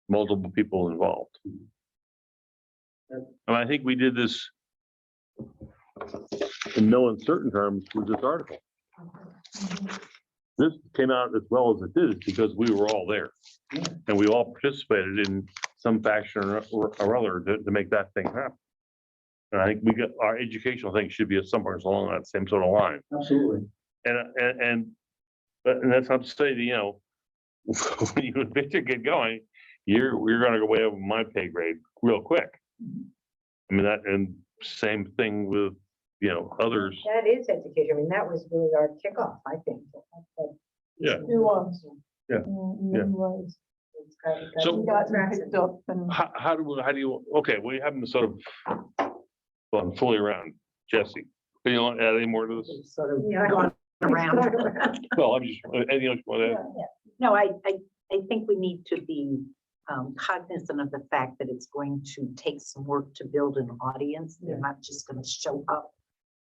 multiple people involved. And I think we did this in no uncertain terms with this article. This came out as well as it did because we were all there. And we all participated in some fashion or other to make that thing happen. And I think we got our educational thing should be somewhere along that same sort of line. Absolutely. And that's not to say that, when you and Victor get going, we're gonna go way over my pay grade real quick. I mean, that, and same thing with, others. That is education. I mean, that was really our kickoff, I think. Yeah. It was. Yeah. It was. So- We got picked up and. How do you, okay, we haven't sort of gone fully around. Jesse, do you want to add any more to this? Sort of Yeah. gone around. Well, I'm just, anything else you want to add? No, I think we need to be cognizant of the fact that it's going to take some work to build an audience. They're not just gonna show up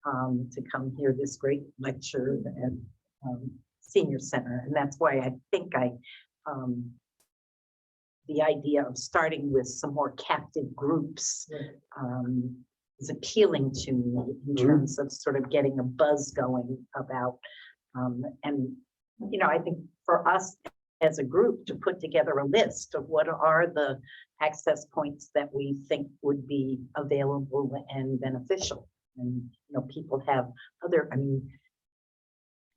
to come hear this great lecture at Senior Center. And that's why I think the idea of starting with some more captive groups is appealing to me in terms of sort of getting a buzz going about, and, you know, I think for us as a group to put together a list of what are the access points that we think would be available and beneficial. And, you know, people have other, I mean,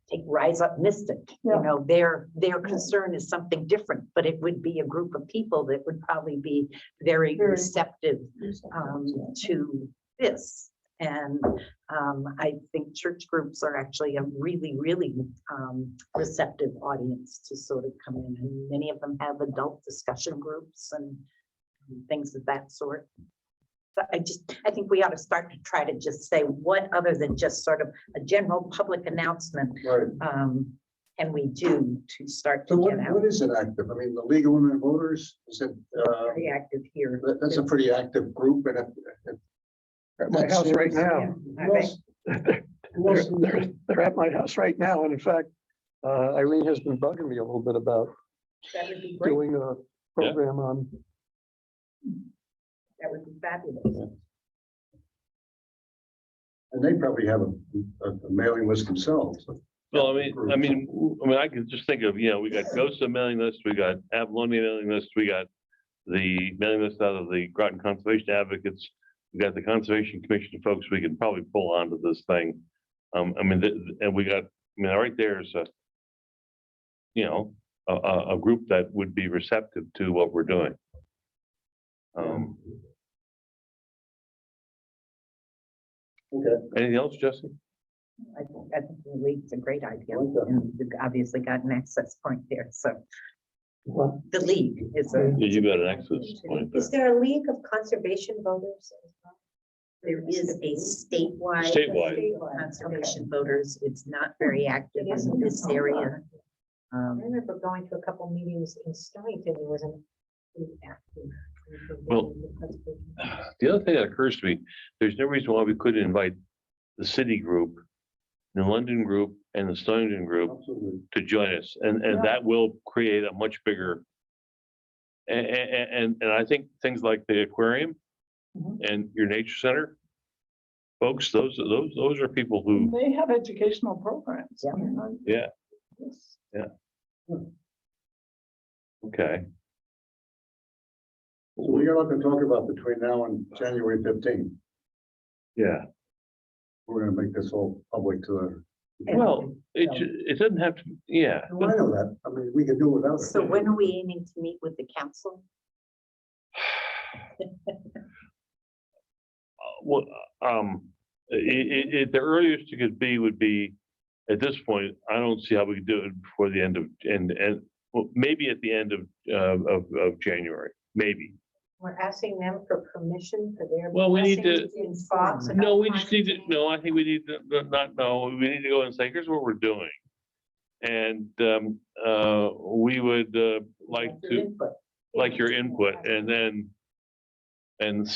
take Rise Up Mystic, Yeah. you know, their concern is something different, but it would be a group of people that would probably be very receptive to this. And I think church groups are actually a really, really receptive audience to sort of come in. And many of them have adult discussion groups and things of that sort. But I think we ought to start to try to just say what other than just sort of a general public announcement Right. can we do to start So to what, get out. what is it active? I mean, the League of Women Voters, is it, Very active here. that's a pretty active group and At my house right now. I think They're at my house right now. And in fact, Irene has been bugging me a little bit about that would be great. doing a program on. That would be fabulous. and they probably have a mailing list themselves. Well, I mean, I can just think of, you know, we got GOSA mailing list, we got Avalonia mailing list, we got the mailing list out of the Groton Conservation Advocates. We got the Conservation Commission folks we can probably pull onto this thing. I mean, and we got, I mean, right there's a, you know, a group that would be receptive to what we're doing. Okay. Anything else, Jesse? I think the league's a great idea, Okay. and we've obviously got an access point there, so Well, the league is a. Yeah, you got an access point there. Is there a league of conservation voters? There is a statewide. Statewide. Conservation voters, it's not very active in this area. I remember going to a couple meetings in Stonington, there was an active. Well, the other thing that occurs to me, there's no reason why we couldn't invite the city group, the London group, and the Stonington group Absolutely. to join us, and that will create a much bigger. And I think things like the aquarium and your nature center, folks, those are people who, They have educational programs. Yeah. I mean, yeah, okay. So we got a lot to talk about between now and January 15th. Yeah, We're gonna make this all public to well, it doesn't have to, yeah. the. I know that. I mean, we could do without it. So when are we aiming to meet with the council? Well, the earliest it could be would be, at this point, I don't see how we could do it before the end of, and well, maybe at the end of January, maybe. We're asking them for permission for their. Well, we need blessings to- and thoughts about No, we just need to, climate no, I think we need to, not, no, we need to go and say, here's what we're doing. And we would like Your to, input. like your input, and then, and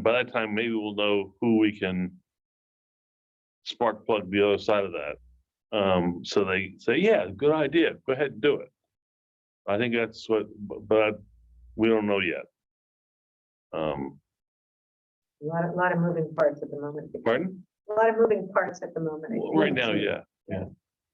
by that time, maybe we'll know who we can spark plug the other side of that. So they say, yeah, good idea, go ahead and do it. I think that's what, but we don't know yet. A lot of moving parts at the moment. Pardon? A lot of moving parts at the moment. I think. Right now, yeah.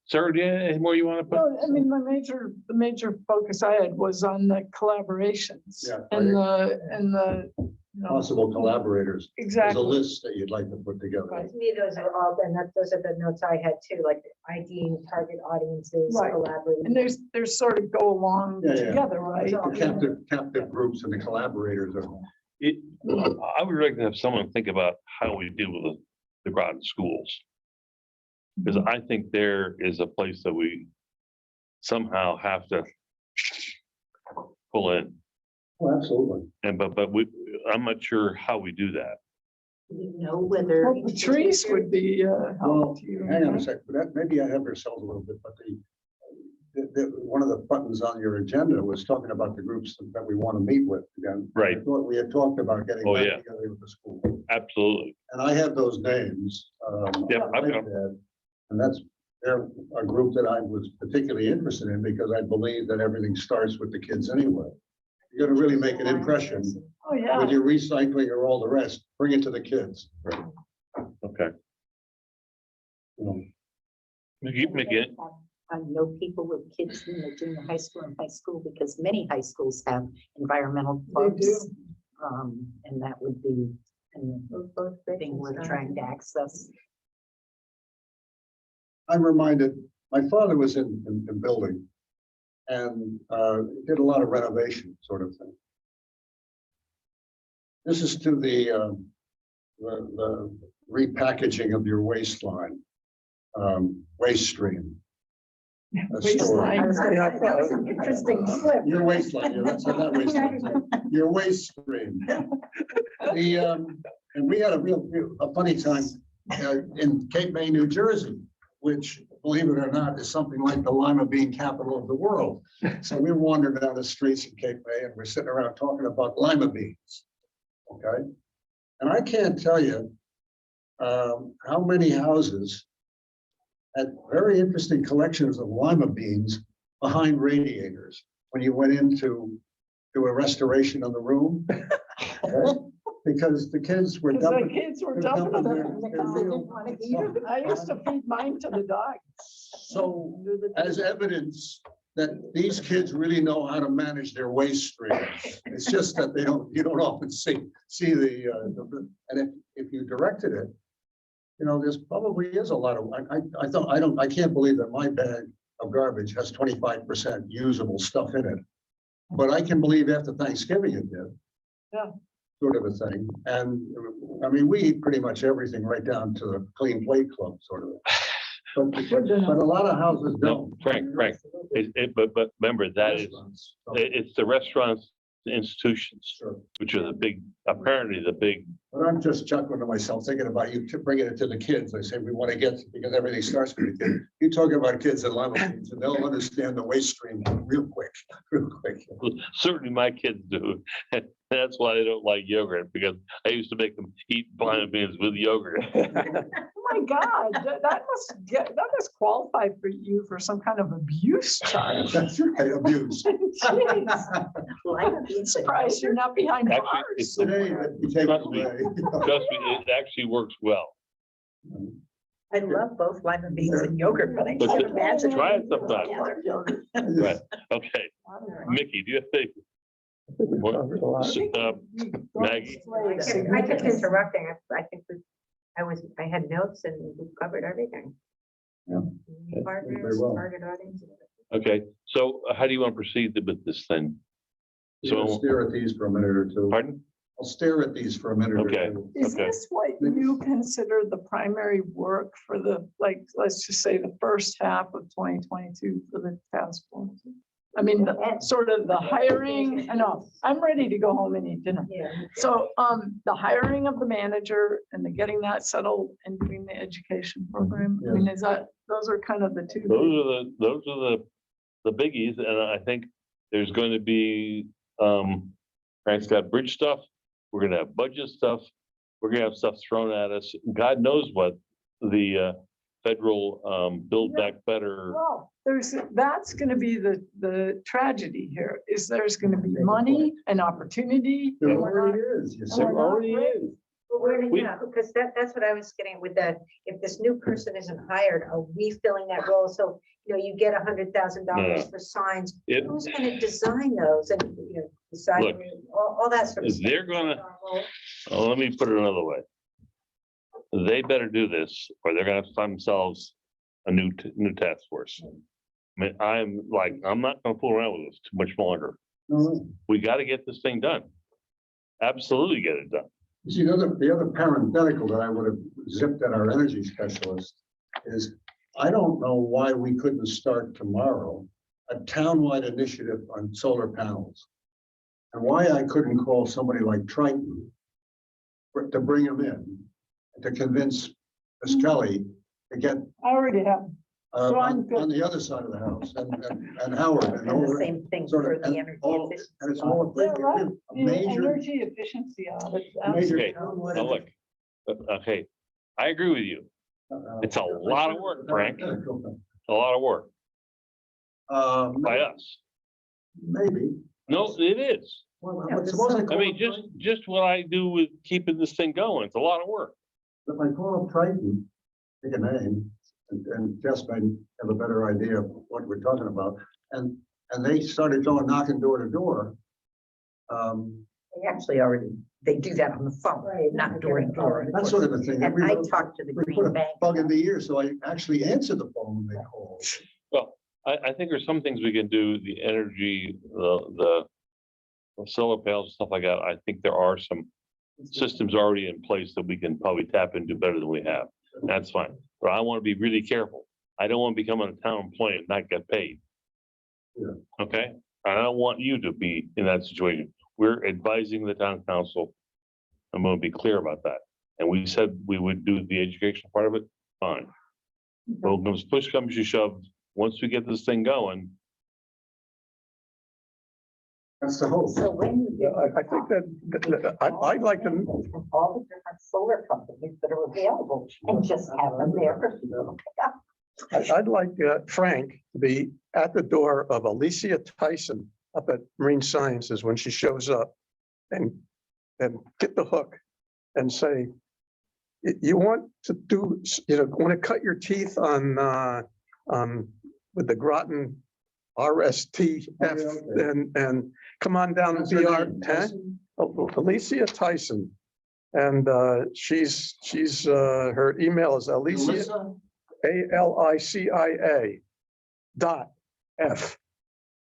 Sarah, do you have any more you want to put? No, I mean, the major focus I had was on the collaborations. Yeah, And the, you know, Possible collaborators. There's a exactly, list that you'd like to put together. Right. To me, those are all, and those are the notes I had too, like IDing target audiences, Right. collaborating. and there's sort of go along Yeah, yeah. together, right? The captive groups and the collaborators are. I would like to have someone think about how we deal with the Groton schools. Because I think there is a place that we somehow have to pull in. Oh, absolutely. And, but I'm not sure how we do that. We know whether. Well, the trees would be, Well, help to you. hang on a second, that, maybe I have ourselves a little bit, but one of the buttons on your agenda was talking about the groups that we want to meet with again. Right. I thought we had talked about getting Oh, back yeah. together with the school, Absolutely. and I have those names. Yeah, on I've my got pad, and they're a group that I was particularly interested in because I believe that everything starts with the kids anyway. You're gonna really make an impression Oh, yeah. with your recycling or all the rest, bring it to the kids. Okay. You know. Mickey, I know people with kids in the junior high school and high school because many high schools have environmental clubs. And that would be a thing we're trying to access. I'm reminded, my father was in building and did a lot of renovation sort of thing. This is to the repackaging of your waistline, waste stream. A story. That was an interesting flip. Your waistline, yeah, that's not waistline, your waist stream. And we had a funny time in Cape May, New Jersey, which, believe it or not, is something like the lima bean capital of the world. So we're wandering down the streets in Cape May and we're sitting around talking about lima beans. Okay. And I can't tell you how many houses had very interesting collections of lima beans behind radiators when you went in to do a restoration of the room. Okay? Because the kids were Because the dumping. kids were they're dumping dumping them. their real- I used to feed mine to the dog. So as evidence that these kids really know how to manage their waste streams. It's just that you don't often see and if you directed it, you know, there's probably is a lot of, I can't believe that my bag of garbage has 25% usable stuff in it. But I can believe after Thanksgiving it did. Yeah. Sort of a thing. And I mean, we eat pretty much everything right down to the clean plate club sort of. But a lot of houses no, don't. Frank, but remember that is, Restaurants. it's the restaurants, the institutions, Sure. which are apparently the big, But I'm just chuckling to myself, thinking about you bringing it to the kids. I say, we want to get, because everything starts with the kid. You talk about kids and lima beans and they'll understand the waste stream real quick. certainly my kids do. That's why they don't like yogurt, because I used to make them eat lima beans with yogurt. Oh my God, that must qualify for you for some kind of abuse charge. That's right, abuse. Jeez, surprised you're not behind Actually, bars. it's Today, we take it Trust me. away. Trust me, it actually works well. I love both lima beans and yogurt, but I But can't imagine. try it sometime. together. Right, okay. Mickey, do you think? What- Maggie? I kept interrupting. I think I had notes and we covered everything. Yeah. Partners, Very well. target audience. Okay, so how do you want to proceed with this thing? I'll So, stare at these for a minute or two. pardon? I'll stare at these for a minute or Okay. two. Is Okay. this what you consider the primary work for the, like, let's just say the first half of 2022 for the task force? I mean, sort of the hiring, I know, I'm ready to go home and eat dinner. Yeah. So, the hiring of the manager and the getting that settled and doing the education program, I mean, those are kind of the two. Those are the biggies, and I think there's going to be, Frank's got bridge stuff, we're gonna have budget stuff, we're gonna have stuff thrown at us. God knows what the federal Build Back Better. Well, that's gonna be the tragedy here, is there's gonna be money and opportunity. There and we're not- already is. You see. There already is. But where did, We- yeah, because that's what I was getting with that. If this new person isn't hired, are we filling that role? So, you know, you get $100,000 for signs. It, Who's gonna design those and, you know, decide Look, all that sort of stuff? they're gonna, let me put it another way. They better do this, or they're gonna have to find themselves a new task force. I mean, I'm not gonna fool around with this too much longer. No, We gotta get this thing done. Absolutely get it done. You see, the other parenthetical that I would have zipped at our energy specialist is, I don't know why we couldn't start tomorrow a townwide initiative on solar panels. And why I couldn't call somebody like Triton to bring them in, to convince Ms. Kelly to get I already have. So I'm on good. the other side of the house and Howard and And the over. same thing Sort for of, the and energy all, efficiency. and it's all Yeah, right. a major, Energy efficiency audit. major. Okay, now look, okay, I agree with you. It's a lot of work, Frank. A lot of work by us. Maybe. No, it is. Well, Yeah, suppose I call mean, up just what I do with keeping this thing going. It's a lot of work. If I call up Triton, pick a name, and Jess may have a better idea of what we're talking about, and they started going knocking door to door. They actually already, they do that on the phone, not door to door. That sort of a thing. And I talked to the We put Green a Bank. bug in the ear, so I actually answered the phone when they called. Well, I think there's some things we can do, the energy, the solar panels, and stuff like that. I think there are some systems already in place that we can probably tap into better than we have. That's fine, but I want to be really careful. I don't want to become a town employee and not get paid. Yeah. Okay, I don't want you to be in that situation. We're advising the town council. I'm going to be clear about that. And we said we would do the educational part of it, fine. Well, comes push comes to shove, once we get this thing going, That's the hope. So when. Yeah, I think that I'd like to, All the different solar companies that are available and just have them there for people to pick up. I'd like Frank to be at the door of Alicia Tyson up at Marine Sciences when she shows up and get the hook and say, you want to do, want to cut your teeth on, with the Groton RSTF and come on down and be our, Alicia Tyson. And she's her email is Alicia. ALICIA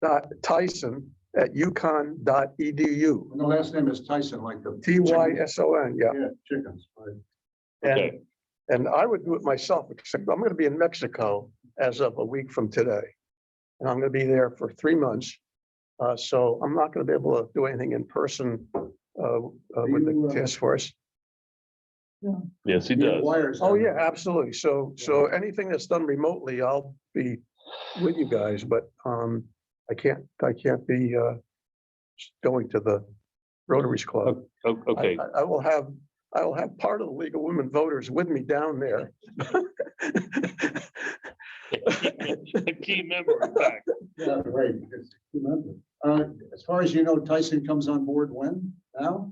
.F.Tyson @UConn.edu. And the last name is Tyson, like the. TYSON, yeah. Yeah, chickens, right. okay, And I would do it myself, except I'm going to be in Mexico as of a week from today. And I'm going to be there for 3 months. So I'm not going to be able to do anything in person with the task force. yes, he does. Wires. Oh, yeah, absolutely. So anything that's done remotely, I'll be with you guys, but I can't be going to the Rotaries Club. Okay, I will have part of the League of Women Voters with me down there. a key member, in fact. Yeah, right. As far as you know, Tyson comes on board when? Now?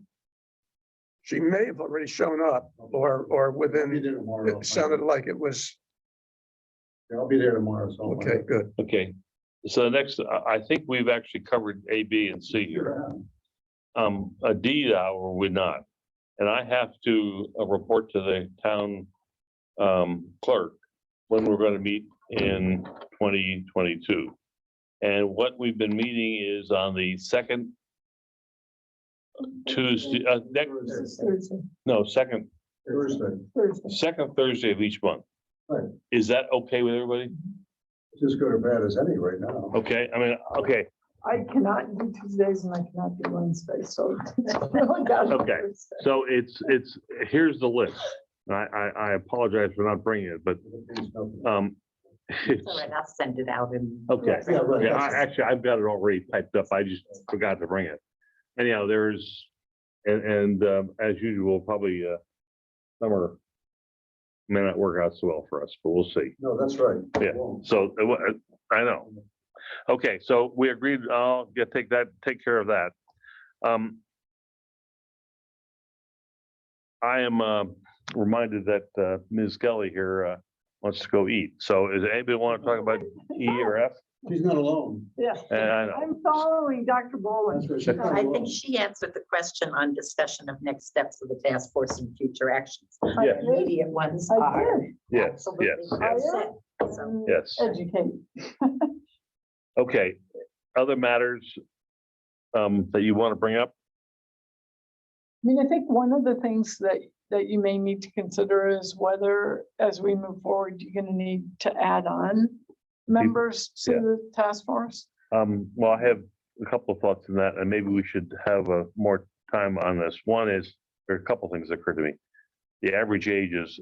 She may have already shown up or I'll be within, there tomorrow. it sounded like it was, Yeah, I'll be there tomorrow, so. okay, good. Okay, so next, I think we've actually covered A, B, and C here. A D hour would not. And I have to report to the town clerk when we're going to meet in 2022. And what we've been meeting is on the second Tuesday, second Thursday of each month. Right. Is that okay with everybody? Just go to bed as any right now. Okay, I mean, okay, I cannot do Tuesdays and I cannot do Wednesdays, so. it's really gotta be Okay. Thursday. so here's the list. I apologize for not bringing it, but It's all right, I'll send it out in. okay. Yeah, right. Yeah, actually, I've got it already typed up. I just forgot to bring it. Anyhow, there's, and as usual, probably summer may not work out so well for us, but we'll see. No, that's right. Yeah. So I know. Okay, so we agreed, I'll take care of that. I am reminded that Ms. Kelly here wants to go eat. So is anybody want to talk about E or F? She's not alone. Yeah, I know. I'm following Dr. Boland. That's right. She's not I think alone. she answered the question on discussion of next steps of the task force and future actions. Yeah. The immediate ones I are. did. Yes, absolutely yes, yes. upset. So, Yes. Educate. Okay, other matters that you want to bring up? I mean, I think one of the things that you may need to consider is whether, as we move forward, you're gonna need to add on members to Yeah. the task force. Well, I have a couple of thoughts on that, and maybe we should have more time on this. One is, there are a couple things that occurred to me. The average age is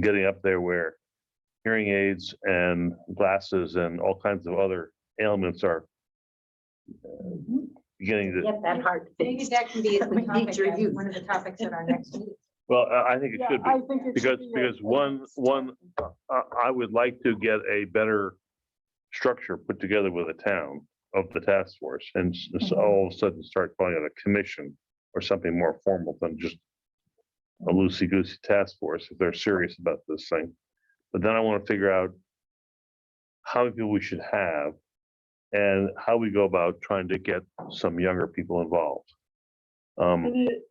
getting up there where hearing aids and glasses and all kinds of other ailments are beginning to, Get that hard. Maybe that can be We the need topic, your at youth. one of the topics at our next meeting. well, I think it Yeah, should be. I think it should Because be one, I would like to get a better structure put together with the town of the task force and so all of a sudden start calling it a commission or something more formal than just a loosey-goosey task force if they're serious about this thing. But then I want to figure out how many people we should have and how we go about trying to get some younger people involved.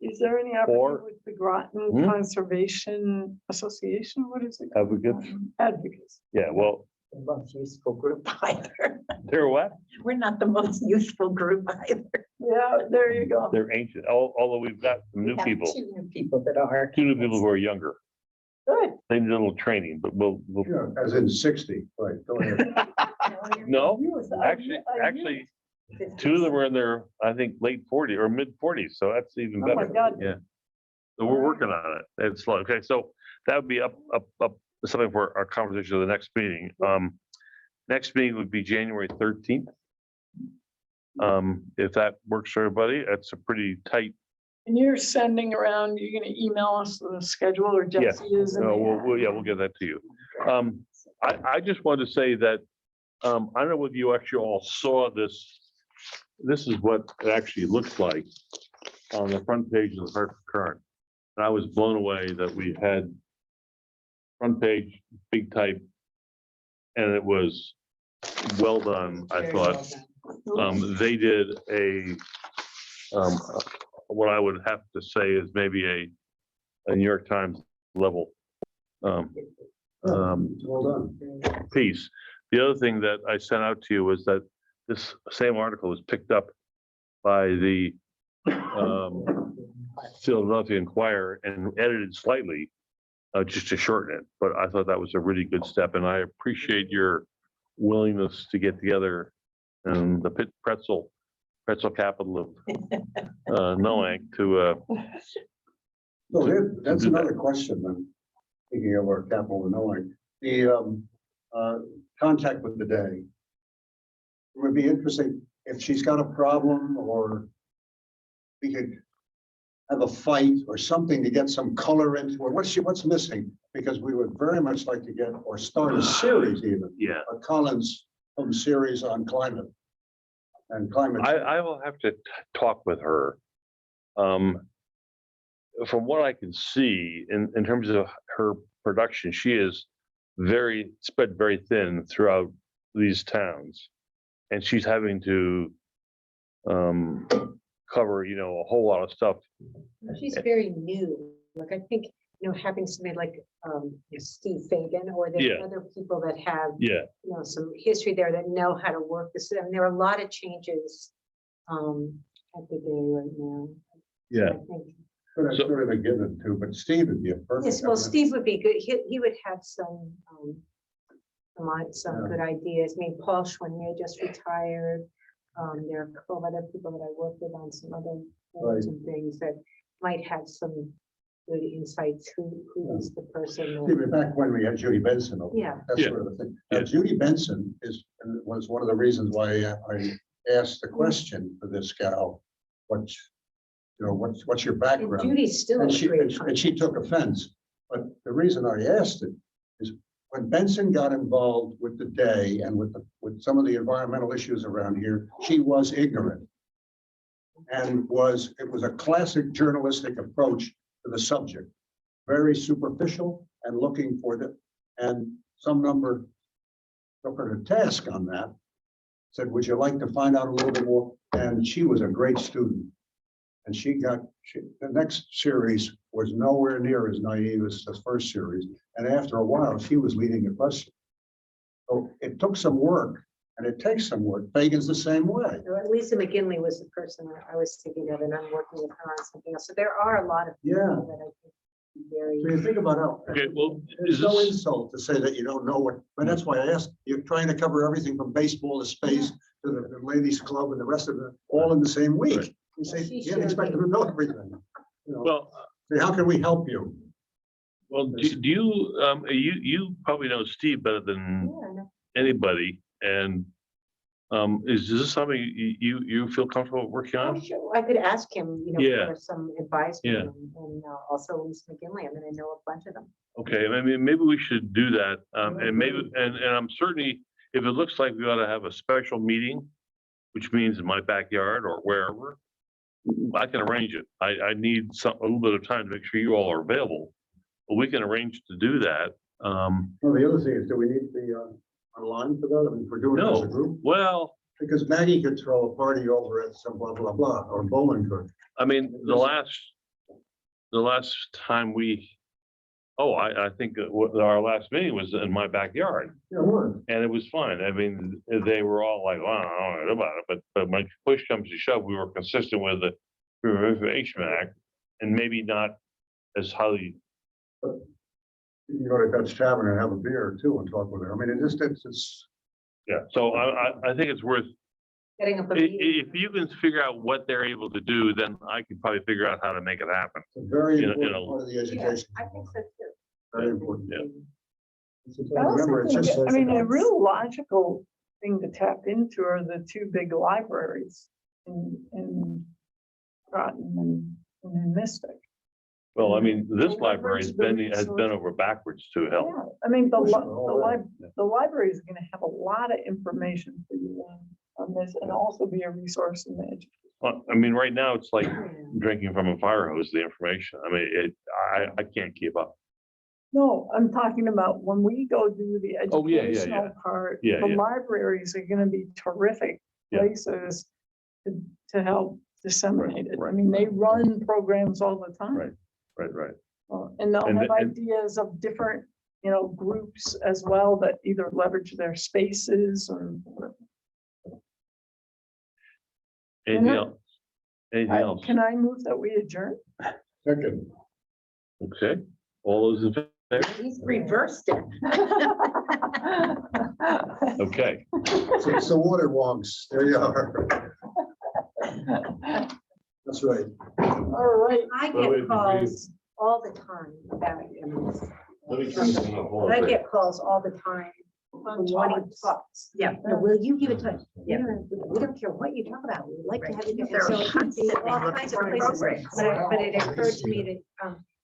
Is there any Or- opportunity with the Groton Hmm? Conservation Association? What is it? Advocates? Advocates. Yeah, well, The most useful group either. they're what? We're not the most useful group either. Yeah, there you go. They're ancient, although we've got some new We have people, 2 new people that are. two new people who are younger. Good. They need a little training, but we'll, Yeah, as in 60, right, go ahead. no, I actually, knew- actually, two of them are in their, I think, late 40s or mid 40s, so that's even Oh my better. God. Yeah. So we're working on it. It's like, okay, so that would be up, something for our conversation of the next meeting. Next meeting would be January 13th. If that works for everybody, that's a pretty tight, And you're sending around, you're gonna email us the schedule or Yes. Jesse is? in no, the- yeah, we'll get that to you. I just wanted to say that, I don't know if you actually all saw this. This is what it actually looks like on the front page of the Hartford Current. And I was blown away that we had front page, big type, and it was well done, I Very well thought. done. They did what I would have to say is maybe a New York Times level Well done. piece. The other thing that I sent out to you was that this same article was picked up by the Philadelphia Inquirer and edited slightly just to shorten it. But I thought that was a really good step, and I appreciate your willingness to get together and the pretzel capital of Noank to So that's do that. another question then, speaking of our capital and knowing, the contact with the day. It would be interesting if she's got a problem or we could have a fight or something to get some color into it. What's missing? Because we would very much like to get or start a series even, yeah. a Collins series on climate and climate. I will have to talk with her. From what I can see in terms of her production, she is spread very thin throughout these towns. And she's having to cover, a whole lot of stuff. She's very new. Like, I think, having somebody like Steve Fagan, or there Yeah. are other people that have, Yeah, some history there that know how to work this. I mean, there are a lot of changes at the day right now. yeah. I think, But that's So- sort of a given too, but Steve would be a perfect. yes, well, Steve would be good. He would have some Yeah. good ideas. I mean, Paul Schwinn just retired. There are a couple of other people that I work with on some other boards and things that might have some good insights. Who is the person? that- Even back when we had Judy Benson over. Yeah. That Yeah. sort of a thing. Now, Yeah. Judy Benson was one of the reasons why I asked the question for this gal. What's your And background? Judy's still a And she, great. and she took offense, but the reason I asked it is when Benson got involved with the day and with some of the environmental issues around here, she was ignorant. And it was a classic journalistic approach to the subject, very superficial and looking for and some number took her to task on that. Said, would you like to find out a little bit more? And she was a great student. And the next series was nowhere near as naive as the first series. And after a while, she was leading the question. So it took some work and it takes some work. Fagan's the same way. Lisa McGinley was the person I was thinking of, and I'm working with her on something else. So there are a lot of Yeah. people that I think very. So you think about how. Okay, well, There's is no this, insult to say that you don't know what, but that's why I asked, you're trying to cover everything from baseball to space to the ladies club and the rest of it, all in the same week. You say, She you can't expect them to know everything. well, How can we help you? Well, do you, you probably know Steve better than Yeah, no, anybody, and is this something you feel comfortable working oh, on? sure, I could ask him, Yeah. for some advice from Yeah. him, and also Lisa McGinley, I mean, I know a bunch of them. Okay, I mean, maybe we should do that, and maybe, and I'm certainly, if it looks like we ought to have a special meeting, which means in my backyard or wherever, I can arrange it. I need a little bit of time to make sure you all are available, but we can arrange to do that. Well, the other thing is, do we need to be online for that? I mean, if we're doing it as a No, group? well, Because Maggie could throw a party over at some blah, blah, blah, or Bowling could. I mean, the last time I think our last meeting was in my backyard. Yeah, what? And it was fine. I mean, they were all like, well, I don't know about it, but when push comes to shove, we were consistent with the Freedom of Information Act and maybe not as highly. You can go to Dutch Tavern and have a beer too and talk with her. I mean, it's. Yeah, so I think it's worth, Getting up a meeting. if you can figure out what they're able to do, then I can probably figure out how to make it happen. It's a very You know, important part of the Yeah, education. I think so too. Very important. Yeah. I also Remember, it's think, just. I mean, a real logical thing to tap into are the two big libraries in Groton and in Mystic. Well, I mean, this The library has library's been over backwards to help. Yeah, I mean, Push it all the library is gonna have a lot of information for you on this and also be a resource in the education. Well, I mean, right now, it's like drinking from a fire hose, the information. I mean, I can't keep up. No, I'm talking about when we go do the Oh, yeah, yeah, educational yeah. part, Yeah, the yeah. libraries are gonna be terrific Yeah. places to help disseminate it. I right, mean, they run programs all the time. Right. Right. And they'll And have the- and- ideas of different, groups as well that either leverage their spaces or. Anything I- else? Anything else? Can I move that we adjourn? Second. Okay, all those in favor? He's reversed it. Okay, It's the water wonks. There you are. That's right. All right. I Well, wait, get calls all the time about, let me turn this on hold. I get calls all the time. Wanting talks. Yeah. Will you give it to us? Yeah. We don't care what you talk about. We'd like to have you. They're So it could be constantly all looking kinds of for places. programs. But it occurred to me that,